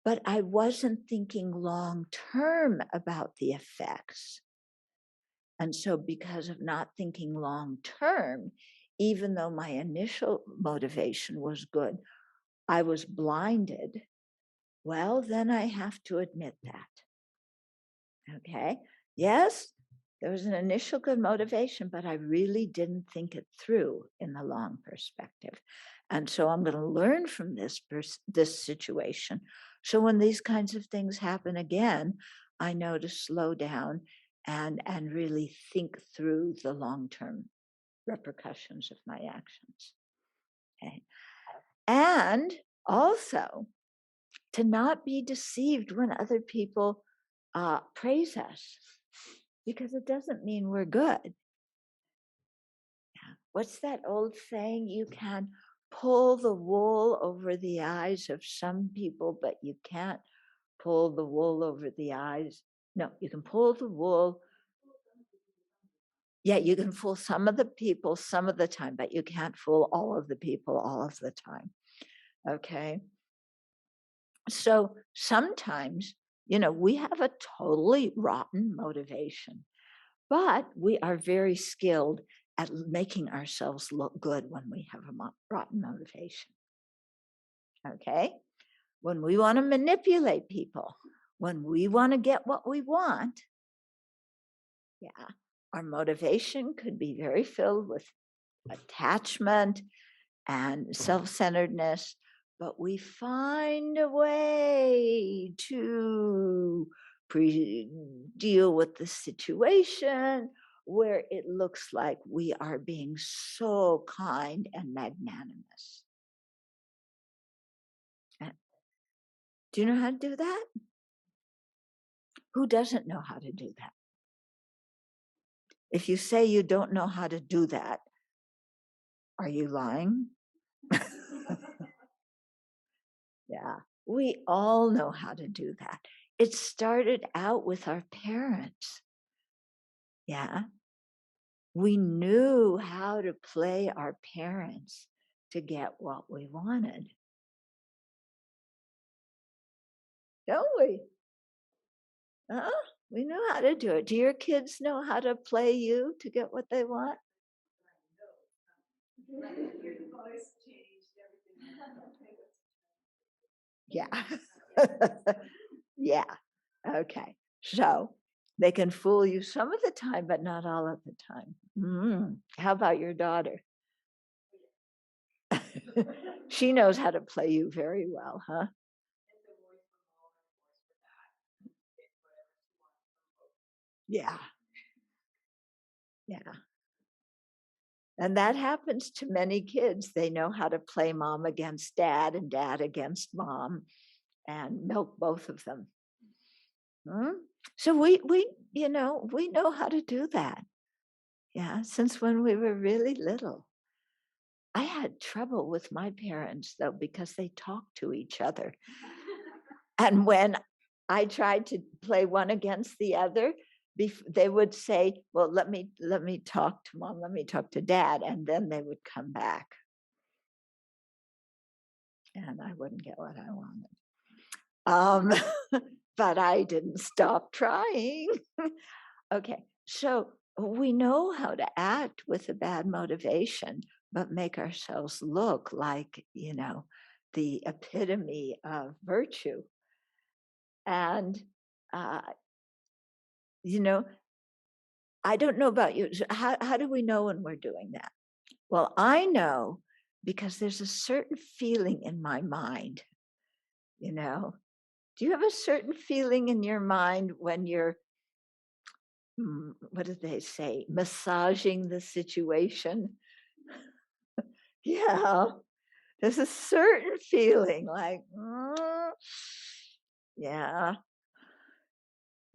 but I wasn't thinking long term about the effects. And so, because of not thinking long term, even though my initial motivation was good, I was blinded. Well, then I have to admit that. Okay. Yes, there was an initial good motivation, but I really didn't think it through in the long perspective. And so I'm going to learn from this situation. So when these kinds of things happen again, I know to slow down and really think through the long-term repercussions of my actions. Okay. And also to not be deceived when other people praise us, because it doesn't mean we're good. Yeah. What's that old saying? You can pull the wool over the eyes of some people, but you can't pull the wool over the eyes. No, you can pull the wool. Yeah, you can fool some of the people some of the time, but you can't fool all of the people all of the time. Okay. So sometimes, we have a totally rotten motivation, but we are very skilled at making ourselves look good when we have a rotten motivation. Okay. When we want to manipulate people, when we want to get what we want, yeah, our motivation could be very filled with attachment and self-centeredness, but we find a way to deal with the situation where it looks like we are being so kind and magnanimous. Do you know how to do that? Who doesn't know how to do that? If you say you don't know how to do that, are you lying? Yeah, we all know how to do that. It started out with our parents. Yeah, we knew how to play our parents to get what we wanted. Don't we? We knew how to do it. Do your kids know how to play you to get what they want? Yeah. Yeah. Okay. So they can fool you some of the time, but not all of the time. How about your daughter? She knows how to play you very well, huh? Yeah. Yeah. And that happens to many kids. They know how to play mom against dad and dad against mom and milk both of them. So we know how to do that. Yeah, since when we were really little. I had trouble with my parents though, because they talked to each other. And when I tried to play one against the other, they would say, well, let me talk to mom, let me talk to dad, and then they would come back. And I wouldn't get what I wanted. But I didn't stop trying. Okay, so we know how to act with a bad motivation, but make ourselves look like, the epitome of virtue. And, uh, I don't know about you. How do we know when we're doing that? Well, I know because there's a certain feeling in my mind, Do you have a certain feeling in your mind when you're, what did they say, massaging the situation? Yeah, there's a certain feeling like, yeah.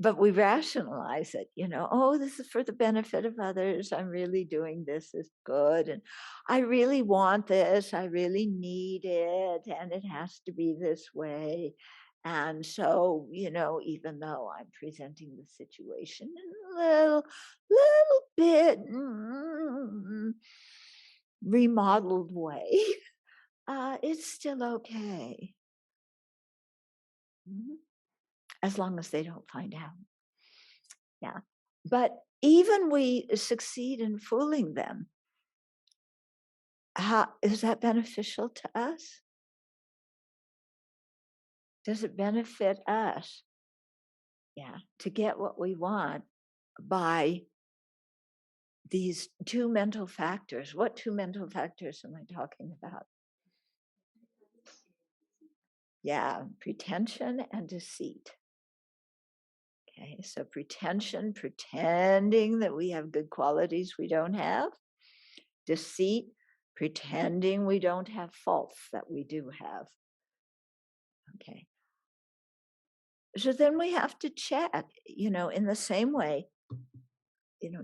But we rationalize it, oh, this is for the benefit of others. I'm really doing this is good. And I really want this. I really need it. And it has to be this way. And so, even though I'm presenting the situation in a little bit remodeled way, it's still okay. As long as they don't find out. Yeah. But even we succeed in fooling them, how is that beneficial to us? Does it benefit us? Yeah, to get what we want by these two mental factors. What two mental factors am I talking about? Yeah, pretension and deceit. Okay, so pretension, pretending that we have good qualities we don't have. Deceit, pretending we don't have faults that we do have. Okay. So then we have to check, in the same way,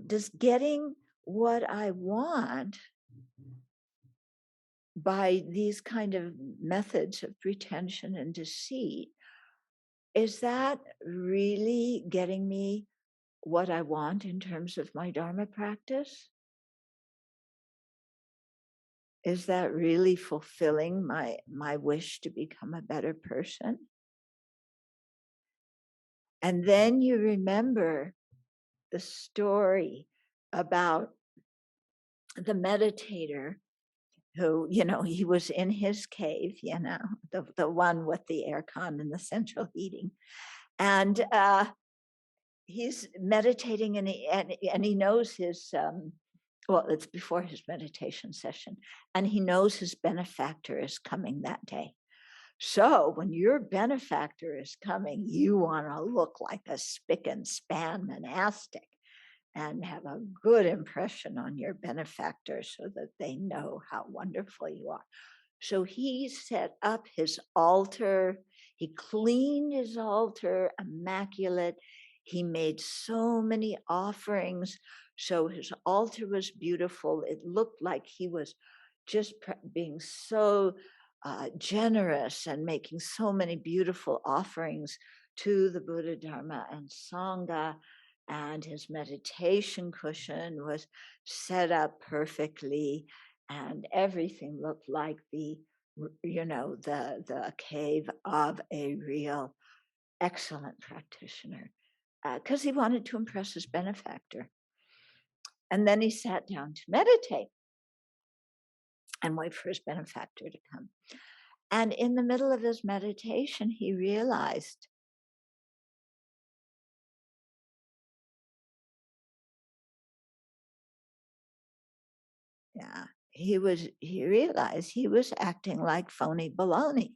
does getting what I want by these kind of methods of pretension and deceit, is that really getting me what I want in terms of my Dharma practice? Is that really fulfilling my wish to become a better person? And then you remember the story about the meditator who, he was in his cave, the one with the aircon and the central heating. And he's meditating and he knows his, it's before his meditation session, and he knows his benefactor is coming that day. So when your benefactor is coming, you want to look like a spick and span monastic and have a good impression on your benefactor so that they know how wonderful you are. So he set up his altar. He cleaned his altar, immaculate. He made so many offerings. So his altar was beautiful. It looked like he was just being so generous and making so many beautiful offerings to the Buddha, Dharma, and Sangha. And his meditation cushion was set up perfectly, and everything looked like the cave of a real excellent practitioner, because he wanted to impress his benefactor. And then he sat down to meditate and wait for his benefactor to come. And in the middle of his meditation, he realized, he realized he was acting like phony baloney.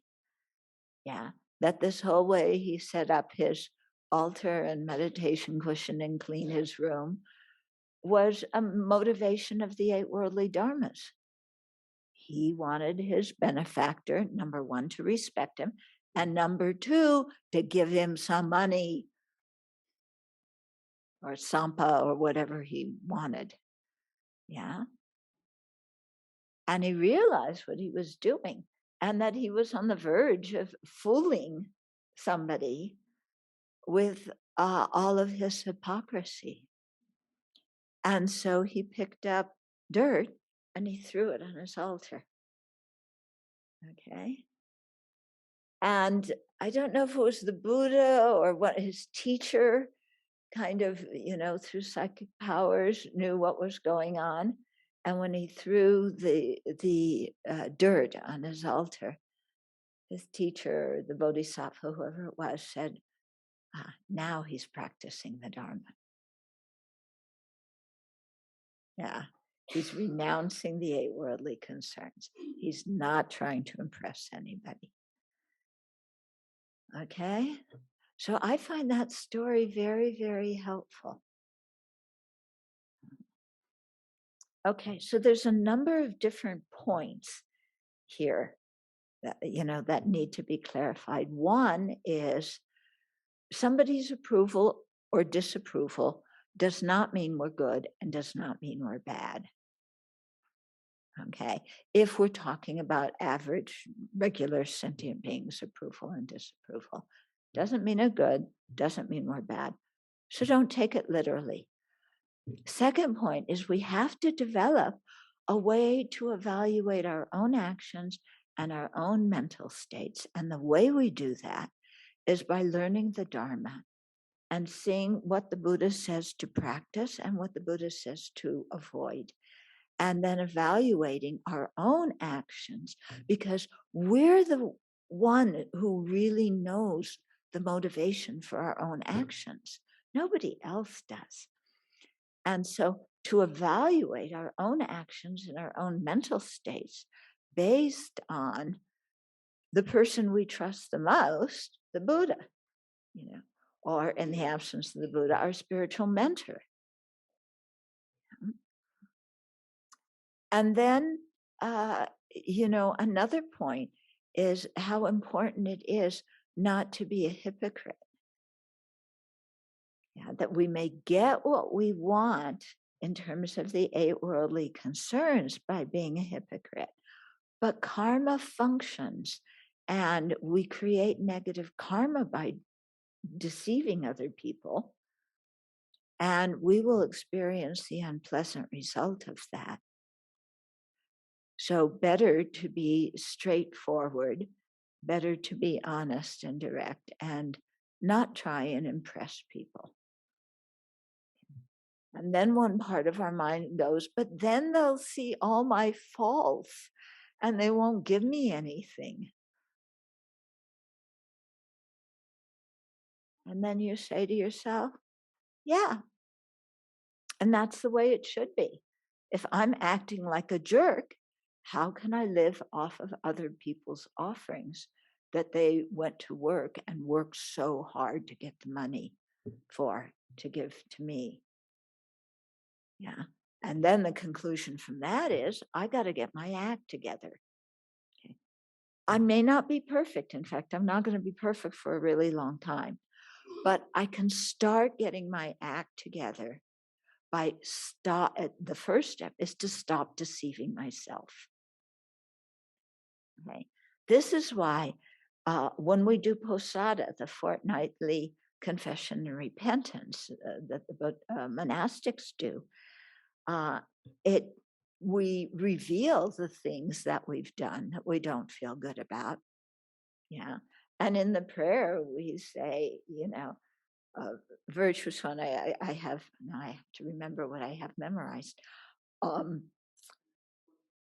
That this whole way he set up his altar and meditation cushion and cleaned his room was a motivation of the 8 worldly dharmas. He wanted his benefactor, number 1, to respect him, and number 2, to give him some money or sampa or whatever he wanted. And he realized what he was doing and that he was on the verge of fooling somebody with all of his hypocrisy. And so he picked up dirt and he threw it on his altar. Okay. And I don't know if it was the Buddha or what his teacher kind of, through psychic powers knew what was going on. And when he threw the dirt on his altar, his teacher, the Bodhisattva, whoever it was, said, now he's practicing the Dharma. He's renouncing the 8 worldly concerns. He's not trying to impress anybody. Okay? So I find that story very, very helpful. Okay, so there's a number of different points here that, that need to be clarified. One is somebody's approval or disapproval does not mean we're good and does not mean we're bad. Okay, if we're talking about average, regular sentient beings' approval and disapproval, doesn't mean we're good, doesn't mean we're bad. So don't take it literally. Second point is we have to develop a way to evaluate our own actions and our own mental states. And the way we do that is by learning the Dharma and seeing what the Buddha says to practice and what the Buddha says to avoid. And then evaluating our own actions, because we're the one who really knows the motivation for our own actions. Nobody else does. And so to evaluate our own actions and our own mental states based on the person we trust the most, the Buddha, or in the absence of the Buddha, our spiritual mentor. And then, another point is how important it is not to be a hypocrite. Yeah, that we may get what we want in terms of the 8 worldly concerns by being a hypocrite. But karma functions, and we create negative karma by deceiving other people, and we will experience the unpleasant result of that. So better to be straightforward, better to be honest and direct, and not try and impress people. And then one part of our mind goes, but then they'll see all my faults and they won't give me anything. And then you say to yourself, yeah, and that's the way it should be. If I'm acting like a jerk, how can I live off of other people's offerings that they went to work and worked so hard to get the money for, to give to me? Yeah. And then the conclusion from that is, I got to get my act together. Okay. I may not be perfect. In fact, I'm not going to be perfect for a really long time, but I can start getting my act together by the first step is to stop deceiving myself. Okay. This is why when we do posada, the fortnightly confession and repentance that the monastics do, we reveal the things that we've done that we don't feel good about. Yeah. And in the prayer, we say, virtuous one, I have, now I have to remember what I have memorized.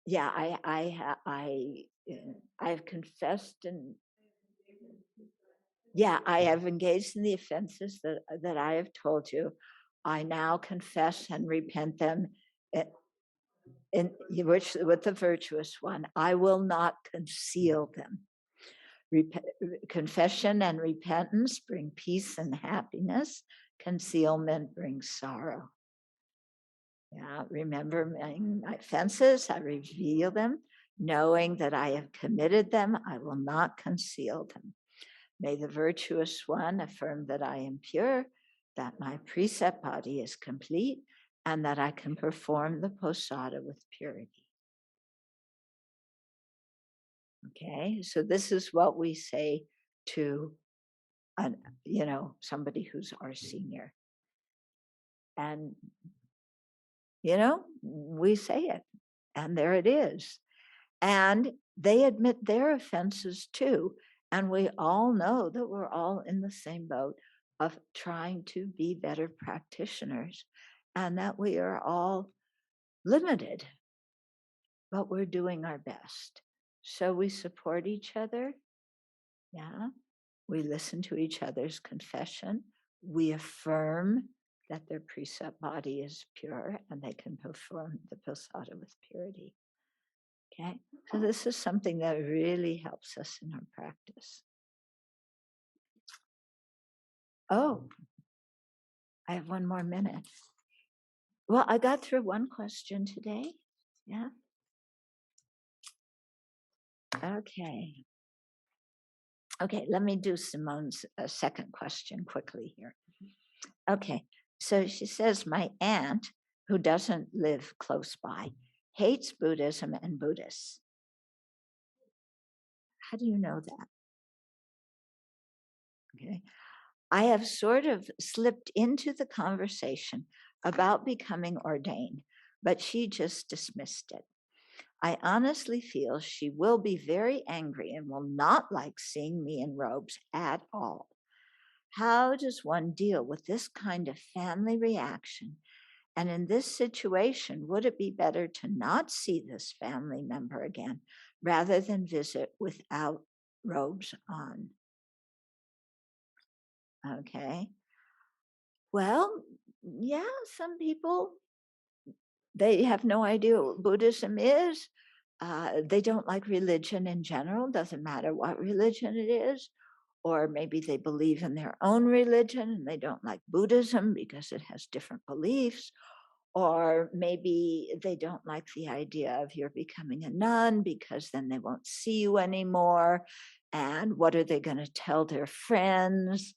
Yeah, I have confessed and yeah, I have engaged in the offenses that I have told you. I now confess and repent them in which with the virtuous one. I will not conceal them. Confession and repentance bring peace and happiness. Concealment brings sorrow. Yeah, remembering my offenses, I reveal them. Knowing that I have committed them, I will not conceal them. May the virtuous one affirm that I am pure, that my precept body is complete, and that I can perform the posada with purity. Okay, so this is what we say to somebody who's our senior. And we say it, and there it is. And they admit their offenses too. And we all know that we're all in the same boat of trying to be better practitioners, and that we are all limited, but we're doing our best. So we support each other. Yeah. We listen to each other's confession. We affirm that their precept body is pure and they can perform the posada with purity. Okay, so this is something that really helps us in our practice. Oh, I have 1 more minute. Well, I got through one question today. Yeah. Okay. Okay, let me do Simone's second question quickly here. Okay, so she says, my aunt, who doesn't live close by, hates Buddhism and Buddhists. How do you know that? Okay. I have sort of slipped into the conversation about becoming ordained, but she just dismissed it. I honestly feel she will be very angry and will not like seeing me in robes at all. How does one deal with this kind of family reaction? And in this situation, would it be better to not see this family member again rather than visit without robes on? Okay. Well, yeah, some people, they have no idea what Buddhism is. They don't like religion in general, doesn't matter what religion it is, or maybe they believe in their own religion and they don't like Buddhism because it has different beliefs, or maybe they don't like the idea of your becoming a nun because then they won't see you anymore. And what are they going to tell their friends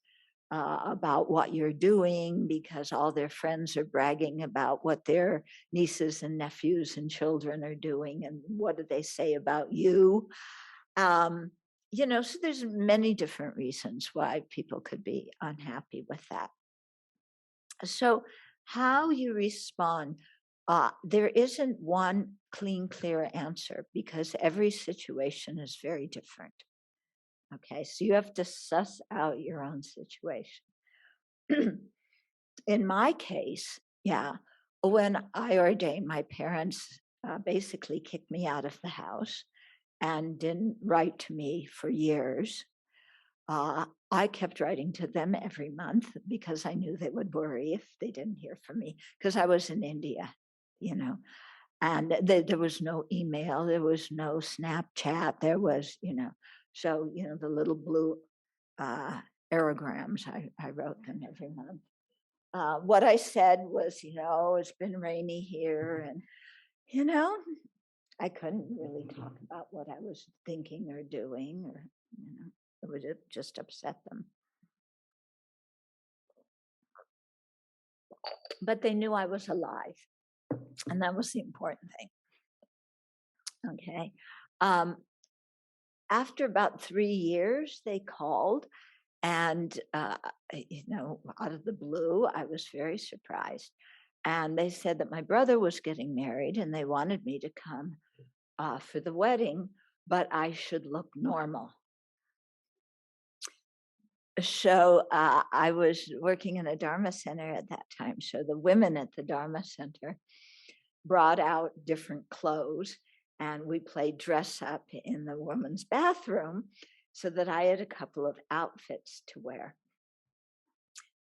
about what you're doing, because all their friends are bragging about what their nieces and nephews and children are doing, and what do they say about you? Um, so there's many different reasons why people could be unhappy with that. So how you respond, there isn't one clean, clear answer because every situation is very different. Okay, so you have to suss out your own situation. In my case, yeah, when I ordained, my parents basically kicked me out of the house and didn't write to me for years. I kept writing to them every month because I knew they would worry if they didn't hear from me, because I was in India, you know, and there was no email, there was no Snapchat, there was, so, the little blue uh, aerograms, I wrote them every month. What I said was, it's been rainy here, and, you know, I couldn't really talk about what I was thinking or doing, or, it would just upset them. But they knew I was alive, and that was the important thing. Okay. Um, After about 3 years, they called, and out of the blue, I was very surprised. And they said that my brother was getting married, and they wanted me to come for the wedding, but I should look normal. So I was working in a Dharma center at that time. So the women at the Dharma center brought out different clothes, and we played dress up in the women's bathroom so that I had a couple of outfits to wear.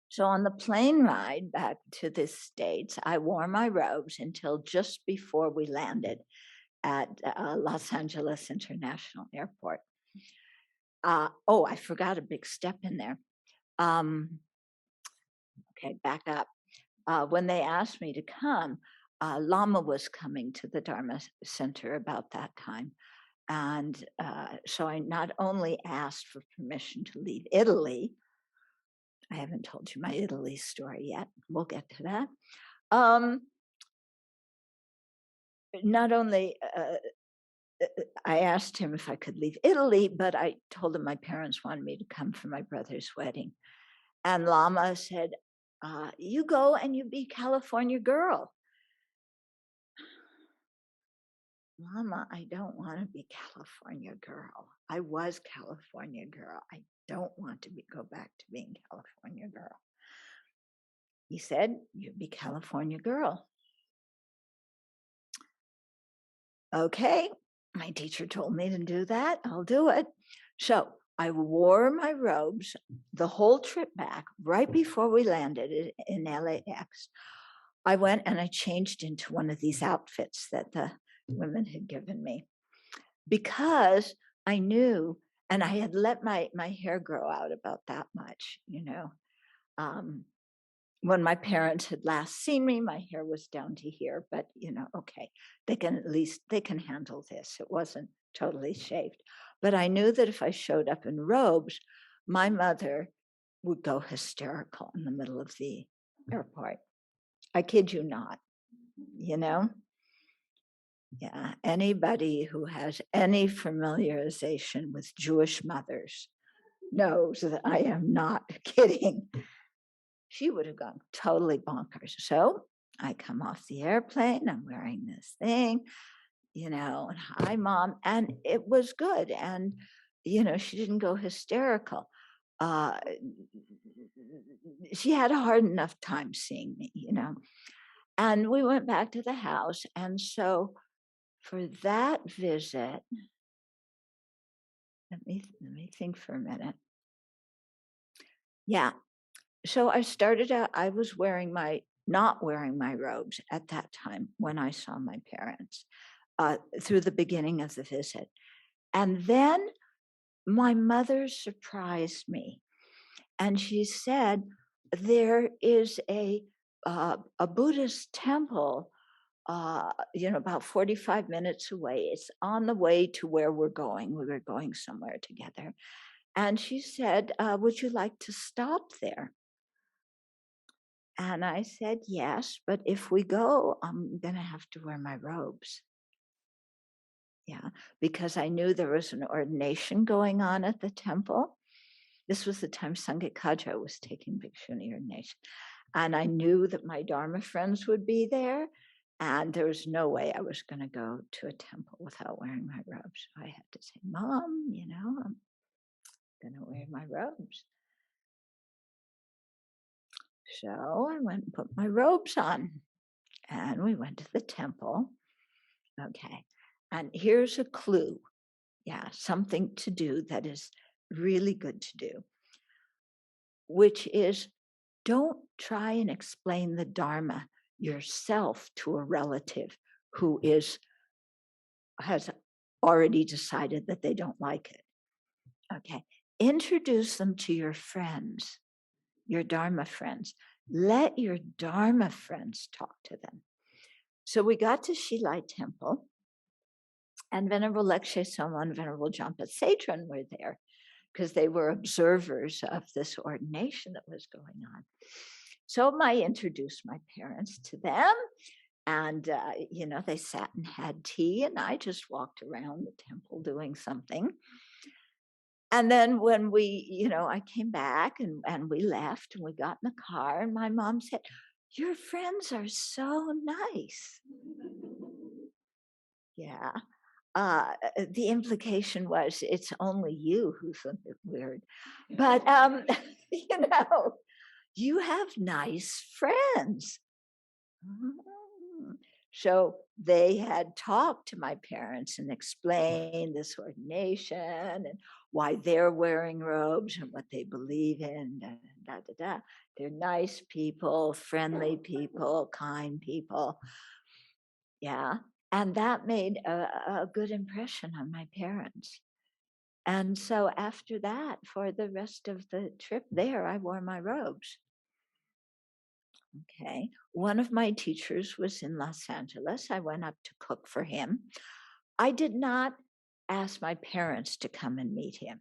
So on the plane ride back to the States, I wore my robes until just before we landed at Los Angeles International Airport. I forgot a big step in there. Okay, back up. When they asked me to come, Lama was coming to the Dharma Center about that time. And so I not only asked for permission to leave Italy. I haven't told you my Italy story yet. We'll get to that. Not only I asked him if I could leave Italy, but I told him my parents wanted me to come for my brother's wedding. And Lama said, you go and you be California girl. Lama, I don't want to be California girl. I was California girl. I don't want to go back to being California girl. He said, you be California girl. Okay, my teacher told me to do that. I'll do it. So I wore my robes the whole trip back. Right before we landed in LAX, I went and I changed into one of these outfits that the women had given me, because I knew, and I had let my hair grow out about that much, when my parents had last seen me, my hair was down to here, but okay, they can handle this. It wasn't totally shaved. But I knew that if I showed up in robes, my mother would go hysterical in the middle of the airport. I kid you not, Yeah, anybody who has any familiarization with Jewish mothers knows that I am not kidding. She would have gone totally bonkers. So I come off the airplane, I'm wearing this thing, and hi, Mom. And it was good. And, she didn't go hysterical. She had a hard enough time seeing me, And we went back to the house. And so for that visit, let me think for a minute. Yeah. So I started out, I was not wearing my robes at that time when I saw my parents through the beginning of the visit. And then my mother surprised me, and she said, there is a Buddhist temple, about 45 minutes away. It's on the way to where we're going. We were going somewhere together. And she said, would you like to stop there? And I said, yes, but if we go, I'm going to have to wear my robes. Yeah, because I knew there was an ordination going on at the temple. This was the time Sangha Kagyu was taking Bhikshuni ordination. And I knew that my Dharma friends would be there. And there was no way I was going to go to a temple without wearing my robes. So I had to say, Mom, I'm going to wear my robes. So I went and put my robes on. And we went to the temple. Okay. And here's a clue. Yeah, something to do that is really good to do, which is don't try and explain the Dharma yourself to a relative who has already decided that they don't like it. Okay. Introduce them to your friends, your Dharma friends. Let your Dharma friends talk to them. So we got to Shilai Temple, and Venerable Lekshe Soma and Venerable Jampa Sadron were there because they were observers of this ordination that was going on. So I introduced my parents to them, and they sat and had tea, and I just walked around the temple doing something. And then when I came back and we left and we got in the car, and my mom said, your friends are so nice. Yeah. The implication was it's only you who's a bit weird. But, you have nice friends. So they had talked to my parents and explained this ordination and why they're wearing robes and what they believe in. They're nice people, friendly people, kind people. Yeah. And that made a good impression on my parents. And so after that, for the rest of the trip there, I wore my robes. Okay. One of my teachers was in Los Angeles. I went up to cook for him. I did not ask my parents to come and meet him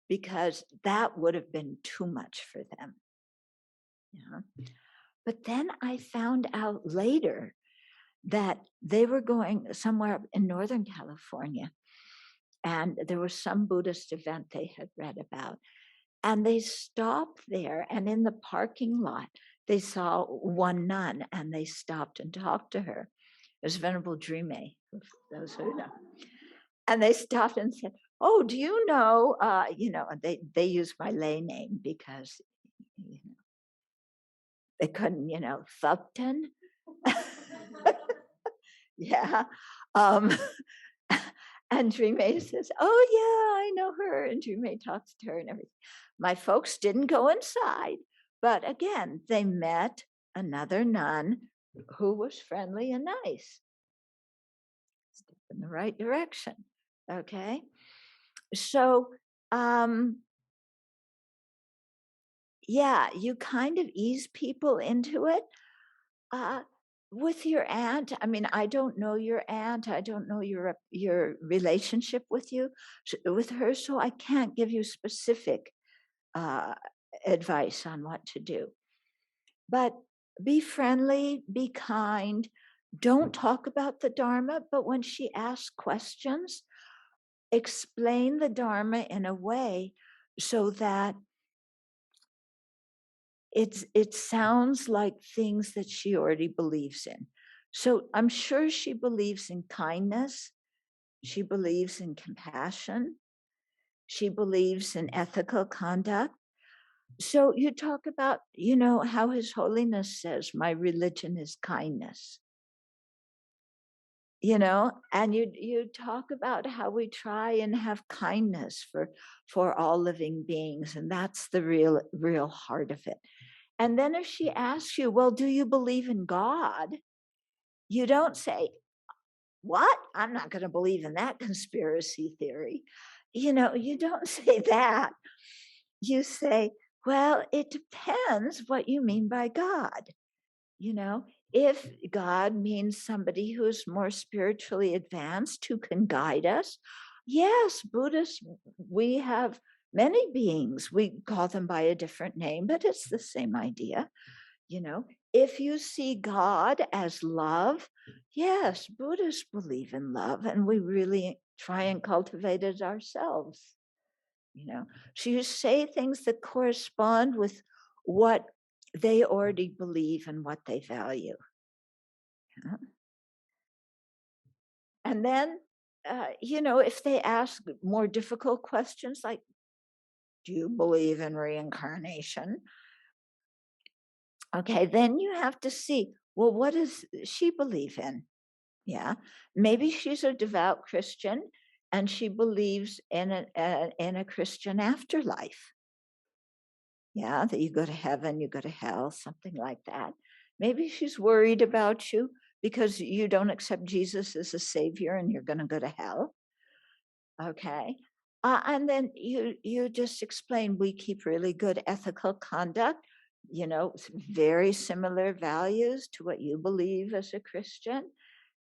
because that would have been too much for them. Yeah. But then I found out later that they were going somewhere in Northern California, and there was some Buddhist event they had read about. And they stopped there, and in the parking lot, they saw one nun, and they stopped and talked to her. It was Venerable Dreame, those who know. And they stopped and said, oh, do you know, they used my lay name because they couldn't, Thubten. Yeah. And Dreame says, oh, yeah, I know her. And Dreame talks to her and everything. My folks didn't go inside. But again, they met another nun who was friendly and nice. Step in the right direction. Okay. So, you kind of ease people into it. With your aunt, I mean, I don't know your aunt. I don't know your relationship with her, so I can't give you specific advice on what to do. But be friendly, be kind. Don't talk about the Dharma, but when she asks questions, explain the Dharma in a way so that it sounds like things that she already believes in. So I'm sure she believes in kindness. She believes in compassion. She believes in ethical conduct. So you talk about, how His Holiness says, my religion is kindness. And you talk about how we try and have kindness for all living beings, and that's the real heart of it. And then if she asks you, well, do you believe in God? You don't say, what? I'm not going to believe in that conspiracy theory. you don't say that. You say, well, it depends what you mean by God. If God means somebody who's more spiritually advanced who can guide us, yes, Buddhists, we have many beings. We call them by a different name, but it's the same idea. If you see God as love, yes, Buddhists believe in love, and we really try and cultivate it ourselves. So you say things that correspond with what they already believe and what they value. And then, if they ask more difficult questions like, do you believe in reincarnation? Okay, then you have to see, well, what does she believe in? Yeah, maybe she's a devout Christian and she believes in a Christian afterlife. Yeah, that you go to heaven, you go to hell, something like that. Maybe she's worried about you because you don't accept Jesus as a savior and you're going to go to hell. Okay. And then you just explain, we keep really good ethical conduct, very similar values to what you believe as a Christian.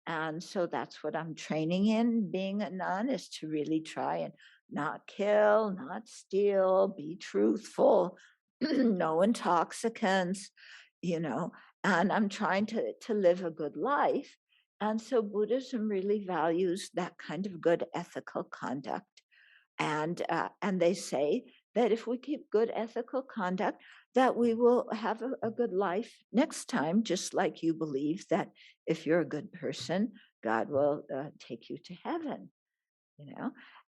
And so that's what I'm training in being a nun, is to really try and not kill, not steal, be truthful, no intoxicants, and I'm trying to live a good life. And so Buddhism really values that kind of good ethical conduct. And they say that if we keep good ethical conduct, that we will have a good life next time, just like you believe that if you're a good person, God will take you to heaven,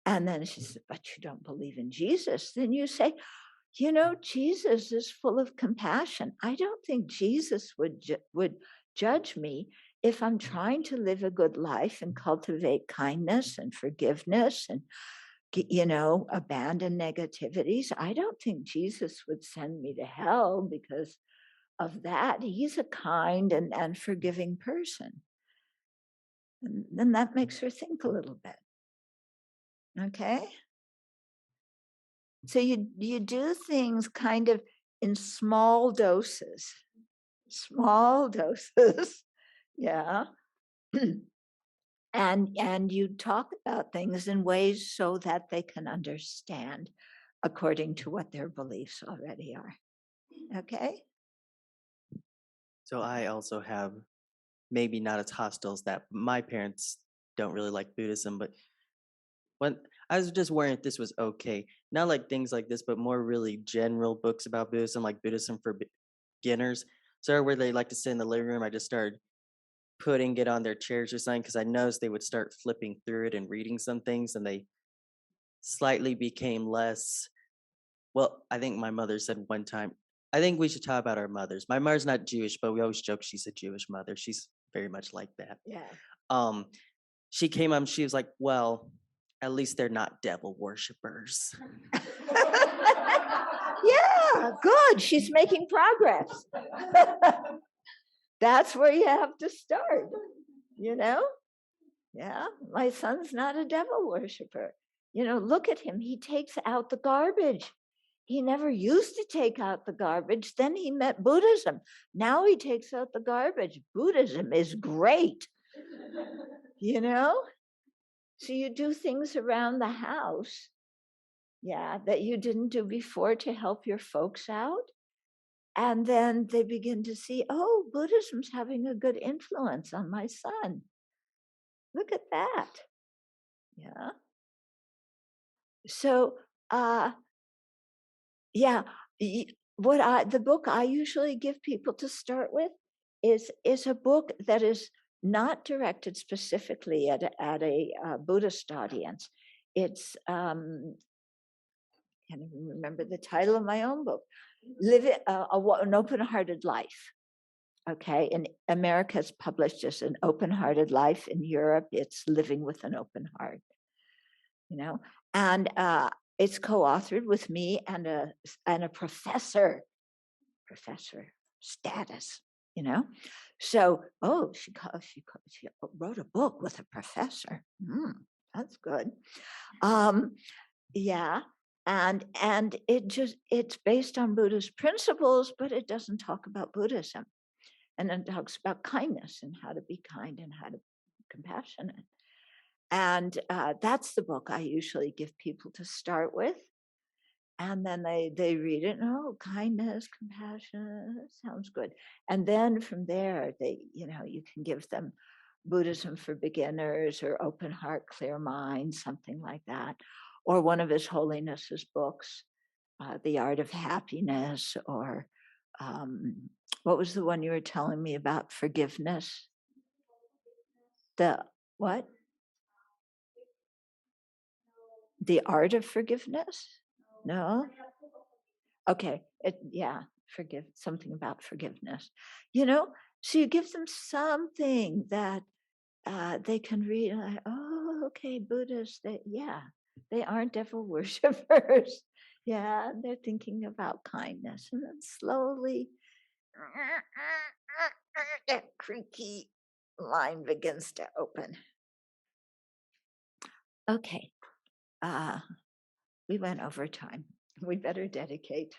And then she said, but you don't believe in Jesus. Then you say, Jesus is full of compassion. I don't think Jesus would judge me if I'm trying to live a good life and cultivate kindness and forgiveness and abandon negativities. I don't think Jesus would send me to hell because of that. He's a kind and forgiving person. And then that makes her think a little bit. Okay? So you do things kind of in small doses. Small doses. Yeah. And you talk about things in ways so that they can understand according to what their beliefs already are. Okay? So I also have, maybe not as hostile as that, but my parents don't really like Buddhism, but when I was just wondering if this was okay. Not like things like this, but more really general books about Buddhism, like Buddhism for beginners. So where they like to sit in the living room, I just started putting it on their chairs or something because I noticed they would start flipping through it and reading some things, and they slightly became less. Well, I think my mother said one time, I think we should talk about our mothers. My mother's not Jewish, but we always joke she's a Jewish mother. She's very much like that. Yeah. Um, she came up, she was like, well, at least they're not devil worshippers. Yeah, good. She's making progress. That's where you have to start, Yeah, my son's not a devil worshiper. Look at him. He takes out the garbage. He never used to take out the garbage. Then he met Buddhism. Now he takes out the garbage. Buddhism is great. So you do things around the house, that you didn't do before to help your folks out. And then they begin to see, oh, Buddhism's having a good influence on my son. Look at that. Yeah. So, the book I usually give people to start with is a book that is not directed specifically at a Buddhist audience. It's can't even remember the title of my own book. An Open-Hearted Life. Okay, in America, it's published as An Open-Hearted Life. In Europe, it's Living with an Open Heart. And it's co-authored with me and a professor status. So she wrote a book with a professor. That's good. Yeah. And it's based on Buddhist principles, but it doesn't talk about Buddhism. And it talks about kindness and how to be kind and how to be compassionate. And that's the book I usually give people to start with. And then they read it, and oh, kindness, compassion, sounds good. And then from there, you can give them Buddhism for beginners or open heart, clear mind, something like that. Or one of His Holiness's books, The Art of Happiness, or what was the one you were telling me about? Forgiveness. The what? The Art of Forgiveness? No? Okay. Forgive something about forgiveness. You know, so you give them something that they can read. Like, oh, okay, Buddhists. They aren't devil worshippers. Yeah, they're thinking about kindness, and then slowly, that creaky line begins to open. Okay, we went over time. We better dedicate.